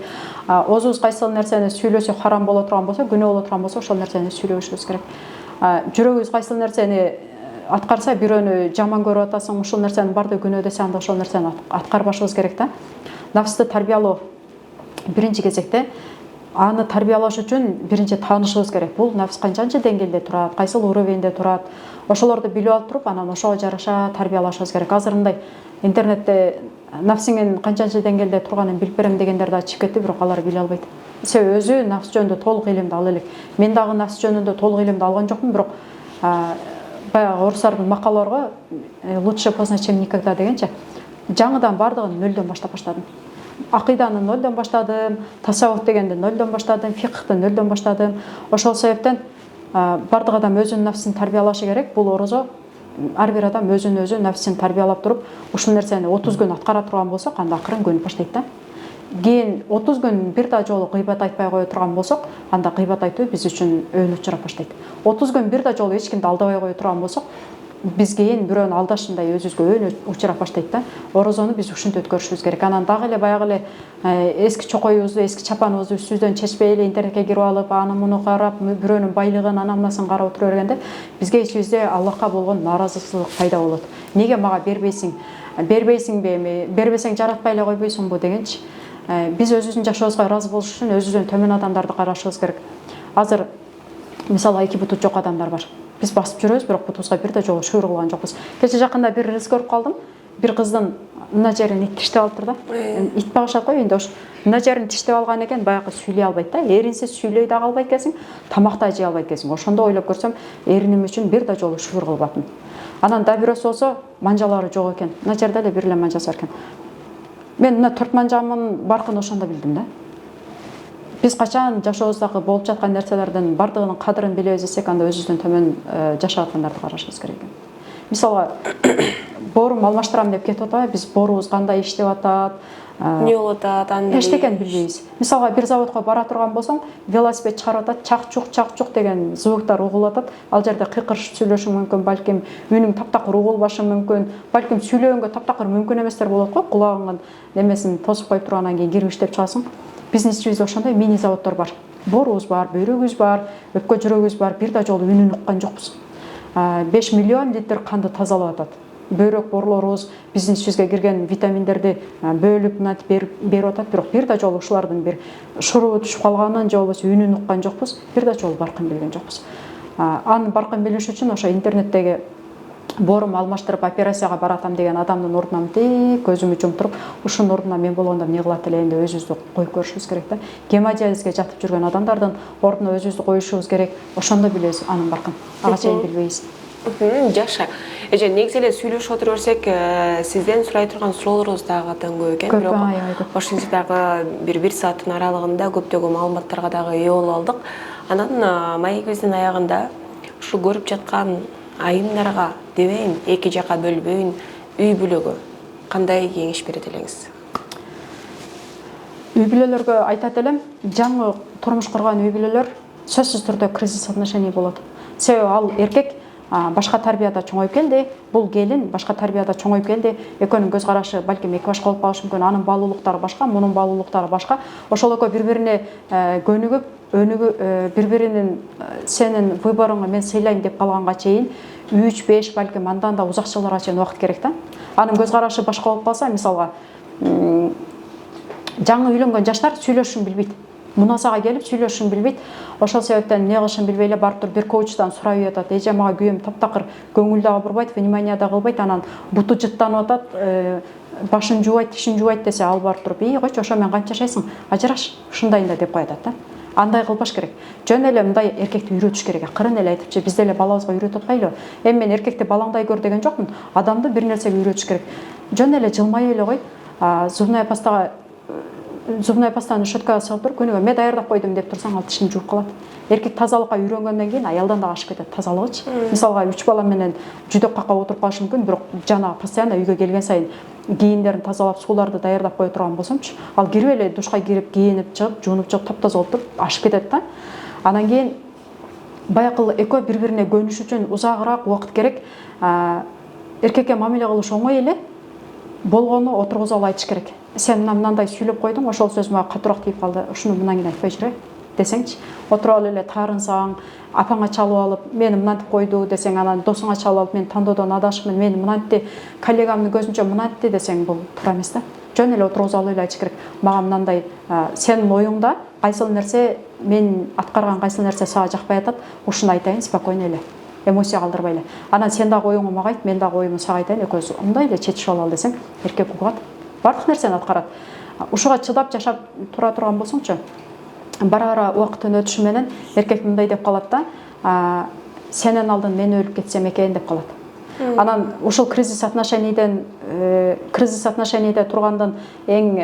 Оозубуз кайсы нерсени сүйлөсө харам боло турган болсо, күнөө боло турган болсо, ошол нерсени сүйлөбүшүбүз керек. Жүрөгүбүз кайсы нерсени аткарса, бирөөнү жаман көрүп атасың, ушул нерсенин бардыгы күнөө десе, анда ошол нерсени аткарбашыбыз керек да. Нафсты тарбиялоо биринчи кезекте аны тарбиялаш үчүн биринчи таанышыбыз керек. Бул нафс канчанчы деңгээлде турат, кайсыл уровеньде турат, ошолорду билип алып туруп, анан ошого жараша тарбиялашыбыз керек. Азыр мындай интернетте нафсиңин канчанчы деңгээлде турганын билип берем дегендер да чыгып кетти, бирок алар биле албайт. Себеби өзү нафс жөнүндө толук илимди ала элек. Мен дагы нафс жөнүндө толук илимди алган жокмун, бирок баягы орустардын макалларга лучше поздно, чем никогда дегенче, жаңыдан бардыгын нөлдөн баштап баштадым. Акыйданы нөлдөн баштадым, тасаввуф дегенди нөлдөн баштадым, фикхты нөлдөн баштадым. Ошол себептен бардык адам өзүнүн нафсин тарбиялашы керек. Бул орозо ар бир адам өзүн өзү нафсин тарбиялап туруп, ушул нерсени 30 күн аткара турган болсок, анда акырын көнүп баштайт да. Кийин 30 күн бир да жолу гыйбат айтпай кое турган болсок, анда гыйбат айтуу биз үчүн өөнү учурап баштайт. 30 күн бир да жолу эч кимди алдабай кое турган болсок, биз кийин бирөөнү алдашындай өзүбүзгө өөнү учурап баштайт да. Орозону биз ушинтип өткөрүшүбүз керек. Анан дагы эле баягы эле эски чокоюбузду, эски чапаныбызды үстүбүздөн чечпей эле интернетке кирип алып, аны муну карап, бирөөнүн байлыгын, анан мынасын карап отура бергенде бизге ичибизде Аллахка болгон нааразычылык пайда болот. Неге мага бербейсиң? Бербейсиңби эми? Бербесең жаратпай эле койбойсуңбу дегенчи. Биз өзүбүздүн жашообузга ыраазы болуш үчүн өзүбүздөн төмөн адамдарды карашыбыз керек. Азыр мисалы эки буту жок адамдар бар. Биз басып жүрөбүз, бирок бутубузга бир да жолу шуйр кылган жокпуз. Кече жакында бир рис көрүп калдым. Бир кыздын мына жерин ит тиштеп алыптыр да. Ит багышат го үйүндө, ош мына жерин тиштеп алган экен, баягы сүйлөй албайт да. Эринсиз сүйлөй дагы албайт экенсиң, тамак да жей албайт экенсиң. Ошондо ойлоп көрсөм, эриним үчүн бир да жолу шуйр кылбапмын. Анан да бирөөсү болсо манжалары жок экен. Мына жерде эле бир эле манжасы бар экен. Мен мына 4 манжамын баркын ошондо билдим да. Биз качан жашообуздагы болуп жаткан нерселердин бардыгынын кадырын билебиз десек, анда өзүбүздөн төмөн жашап аткандарды карашыбыз керек экен. Мисалга боорум алмаштырам деп кетип атабы, биз боорубуз кандай иштеп атат, эмне болуп атат, аны эчтекени билбейбиз. Мисалга бир заводко бара турган болсоң, велосипед чыгарып атат, чак-чук деген звуктар угулуп атат. Ал жерде кыйкырышып сүйлөшүң мүмкүн, балким үнүң таптакыр угулбашы мүмкүн, балким сүйлөгөнгө таптакыр мүмкүн эместер болот го, кулагыңдын немесин тосуп коюп тургандан кийин кирип иштеп чыгасың. Биздин ичибизде ошондой мини заводдор бар. Боорубуз бар, бөйрөгүбүз бар, өпкө жүрөгүбүз бар, бир да жолу үнүн уккан жокпуз. 5 миллион литр канды тазалап атат. Бөйрөк борлорубуз биздин ичибизге кирген витаминдерди бөлүп берип атат, бирок бир да жолу ушулардын бир шурубу түшүп калганын же болбосо үнүн уккан жокпуз, бир да жолу баркын билген жокпуз. Аны баркын билиш үчүн ошо интернеттеги боорум алмаштырып операцияга баратам деген адамдын ордуна көзүмү жумтуруп, ушунун ордуна мен болгондо эмне кылат элем деп өзүбүздү коюп көрүшүбүз керек да. Гемодиализге жатып жүргөн адамдардын ордуна өзүбүздү коюшубуз керек. Ошондо билебиз анын баркын. Ага чейин билбейбиз. Жакшы. Эже негизи эле сүйлөшүп отура берсек, сизден сурай турган суроолорубуз дагы абдан көп экен. Бирок ошентип дагы бир сааттын аралыгында көптөгөн маалыматтарга дагы ээ болуп алдык. Анан маегибиздин аягында ушу көрүп жаткан айымдарга дебейин, эки жака бөлбөйүн, үй бүлөгө кандай кеңеш берет элеңиз? Үй бүлөлөргө айтат элем, жаңы турмуш курган үй бүлөлөр сөзсүз түрдө кризис отношений болот. Себеби ал эркек башка тарбияда чоңоюп келди, бул келин башка тарбияда чоңоюп келди. Экөөнүн көз карашы балким эки башка болуп калышы мүмкүн. Анын баалуулуктары башка, мунун баалуулуктары башка. Ошол экөө бири-бирине көнүгүп, бири-биринин сенин выборуңа мен сыйлайм деп калганга чейин 3-5 балким андан да узак жылдарга чейин убакыт керек да. Анын көз карашы башка болуп калса, мисалга жаңы үйлөнгөн жаштар сүйлөшүшүн билбейт. Мунасага келип сүйлөшүшүн билбейт. Ошол себептен эмне кылышын билбей эле барып туруп бир коучтан сурап жатат. Эже мага күйөөм таптакыр көңүл дагы бурбайт, внимание да кылбайт, анан буту жыттанып атат, башын жуубайт, тишин жуубайт десе, ал барып туруп, койчу, ошо менен кантип жашайсың? Ажыраш, ушундай да деп коет да. Андай кылбаш керек. Жөн эле мындай эркекти үйрөтүш керек. Акырын эле айтыпчы, биз деле балабызга үйрөтүп атпайлыбы? Эми мен эркекти балаңдай көр деген жокмун. Адамды бир нерсеге үйрөтүш керек. Жөн эле жылмай эле кой. Зубная пастага зубной пастаны щеткага салып туруп күнүгө мен даярдап койдум деп турсаң ал тишин жууп калат. Эркек тазалыкка үйрөнгөндөн кийин аялдан да ашып кетет тазалыгычы. Мисалга 3 балам менен жүдөк какка отуруп калышы мүмкүн, бирок жанагы постоянно үйгө келген сайын кийимдерин тазалап, сууларды даярдап кое турган болсомчу, ал кирип эле душка кирип, кийинип чыгып, жуунуп чыгып таптаза болуп туруп ашып кетет да. Анан кийин баягы экөө бири-бирине көнүш үчүн узагыраак убакыт керек. Эркекке мамиле кылыш оңой эле, болгону отургузуп алып айтыш керек. Сен мындай сүйлөп койдуң, ошол сөз мага катуураак тийип калды. Ушуну мындан кийин айтпай жүрө десеңчи, отуруп алып эле таарынсаң, апаңа чалып алып, мени мынантип койду десең, анан досуңа чалып алып, мен тандоодон адашыпмын, мени мынантти, коллегамдын көзүнчө мынантти десең, бул туура эмес да. Жөн эле отургузуп алып эле айтыш керек. Мага мынандай, сенин оюңда кайсыл нерсе, мен аткарган кайсыл нерсе сага жакпай атат, ушуну айтайын спокойно эле. Эмоция калтырбай эле. Анан сен дагы оюңду мага айт, мен дагы оюмду сага айтайын, экөөбүз мындай эле чечишип алалы десең, эркек угат. Бардык нерсени аткарат. Ушуга чыдап жашап тура турган болсоңчу, бара-бара убакыттын өтүшү менен эркек мындай деп калат да, сенен алдын мен өлүп кетсем экен деп калат. Анан ушул кризис отношенийде тургандын эң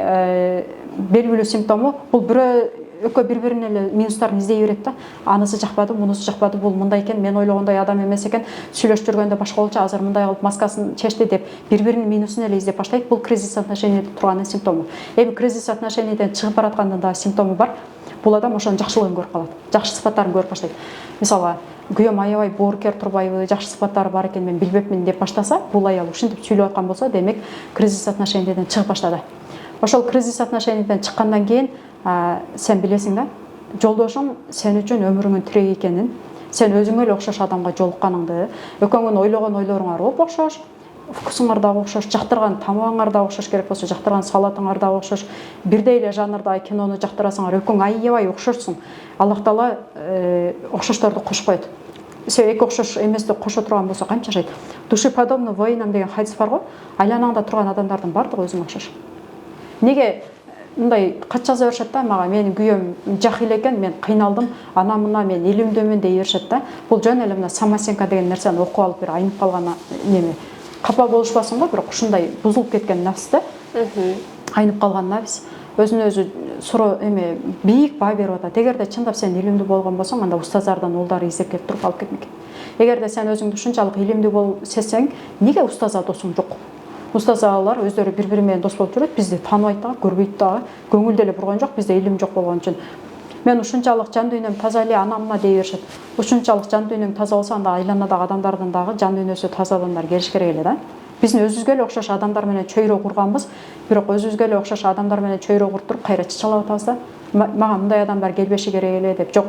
белгилүү симптому бул бирөө экөө бири-бирине эле минустарын издей берет да. Анысы жакпады, мунусу жакпады, бул мындай экен, мен ойлогондой адам эмес экен, сүйлөшүп жүргөндө башка болчу, азыр мындай кылып маскасын чечти деп бири-биринин минусун эле издеп баштайт. Бул кризис отношенийде турганын симптому. Эми кризис отношенийден чыгып бараткандын да симптому бар. Бул адам ошонун жакшылыгын көрүп калат. Жакшы сыпаттарын көрүп баштайт. Мисалга, күйөөм аябай боорукер турбайбы, жакшы сыпаттары бар экен, мен билбепмин деп баштаса, бул аял ушинтип сүйлөп аткан болсо, демек кризис отношенийден чыгып баштады. Ошол кризис отношенийден чыккандан кийин сен билесиң да, жолдошуң сен үчүн өмүрүңүн тиреги экенин, сен өзүңө эле окшош адамга жолукканыңды, экөөңүн ойлогон ойлоруңар окшош, вкусуңар дагы окшош, жактырган тамагыңар дагы окшош, керек болсо жактырган салатыңар дагы окшош, бирдей эле жанрдагы кинону жактырасыңар, экөөң аябай окшошсуң. Аллах Таала окшошторду кошуп коет. Сен эки окшош эмести кошо турган болсо кантип жашайт? Души подобно воинам деген хадис бар го. Айланаңда турган адамдардын баардыгы өзүңө окшош. Неге мындай кат жаза беришет да, мага менин күйөөм жахил экен, мен кыйналдым, ана мына мен илимдөмүн дей беришет да. Бул жөн эле мына самооценка деген нерсени окуп алып бир айнып калган неме. Капа болушпасын го, бирок ушундай бузулуп кеткен нафс да. Айнып калган нафс өзүнө өзү суроо эме бийик баа берип атат. Эгерде чындап сен илимдүү болгон болсоң, анда устаздардан улдары издеп келип туруп алып кетмек. Эгерде сен өзүңдү ушунчалык илимдүү бол сезсең, неге устаза досуң жок? Устаз агалар өздөрү бири-бири менен дос болуп жүрөт, бизди тааныбайт дагы, көрбөйт дагы, көңүлдө эле бургон жок, бизде илим жок болгон үчүн. Мен ушунчалык жан дүйнөм таза эле, анамына дей беришет. Ушунчалык жан дүйнөң таза болсо, анда айланадагы адамдардын дагы жан дүйнөсү таза адамдар келиш керек эле да. Биздин өзүбүзгө эле окшош адамдар менен чөйрө курганбыз, бирок өзүбүзгө эле окшош адамдар менен чөйрө куруп туруп кайра чычалап атабыз да. Мага мындай адамдар келбеши керек эле деп. Жок.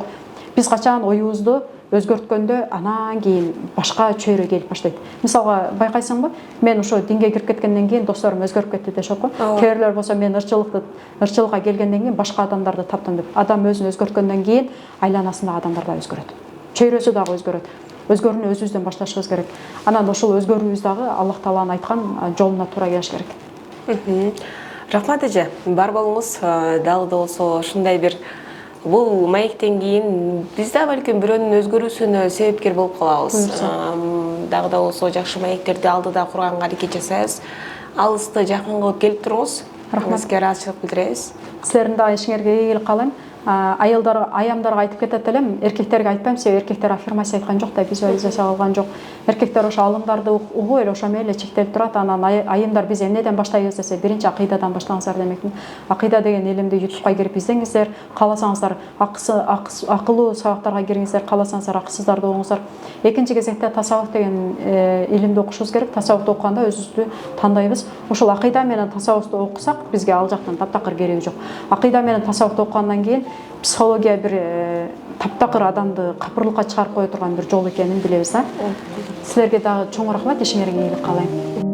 Биз качан оюбузду өзгөрткөндө анан кийин башка чөйрө келип баштайт. Мисалга байкайсыңбы, мен ошо динге кирип кеткенден кийин досторум өзгөрүп кетти дешет го. Кээ бирлер болсо мен ырчылыкка келгенден кийин башка адамдарды таптым деп. Адам өзүн өзгөрткөндөн кийин айланасындагы адамдар да өзгөрөт. Чөйрөсү дагы өзгөрөт. Өзгөрүүнү өзүбүздөн башташыбыз керек. Анан ошол өзгөрүүбүз дагы Аллах Тааланын айткан жолуна туура келиш керек. Рахмат эже, бар болуңуз. Дагы да болсо ушундай бир бул маектен кийин биз да балким бирөөнүн өзгөрүүсүнө себепкер болуп калабыз. Дагы да болсо жакшы маектерди алдыда курганга аракет жасайбыз. Алысты жакын кылып келип туруңуз. Рахмат. Сизге ыраазычылык билдиребиз. Силердин да ишиңерге ийгилик каалайм. Аямдарга айтып кетет элем, эркектерге айтпайм, себеби эркектер аффирмация айткан жок да, визуализация кылган жок. Эркектер ошо алымдарды угуп эле ошо менен эле чектелип турат. Анан айымдар биз эмнеден баштайбыз десе, биринчи акыйдадан баштаңыздар демекмин. Акыйда деген илимди YouTube'га кирип издеңиздер, кааласаңыздар акылуу сабактарга кириңиздер, кааласаңыздар акысыздарды окуңуздар. Экинчи кезекте тасаввуф деген илимди окушубуз керек. Тасаввуфту окуганда өзүбүздү тандайбыз. Ошол акыйда менен тасаввуфту окусак, бизге ал жактан таптакыр кереги жок. Акыйда менен тасаввуфту окугандан кийин психология бир таптакыр адамды капырлыкка чыгарып кое турган бир жол экенин билебиз да. Силерге дагы чоң рахмат, ишиңерге ийгилик каалайм.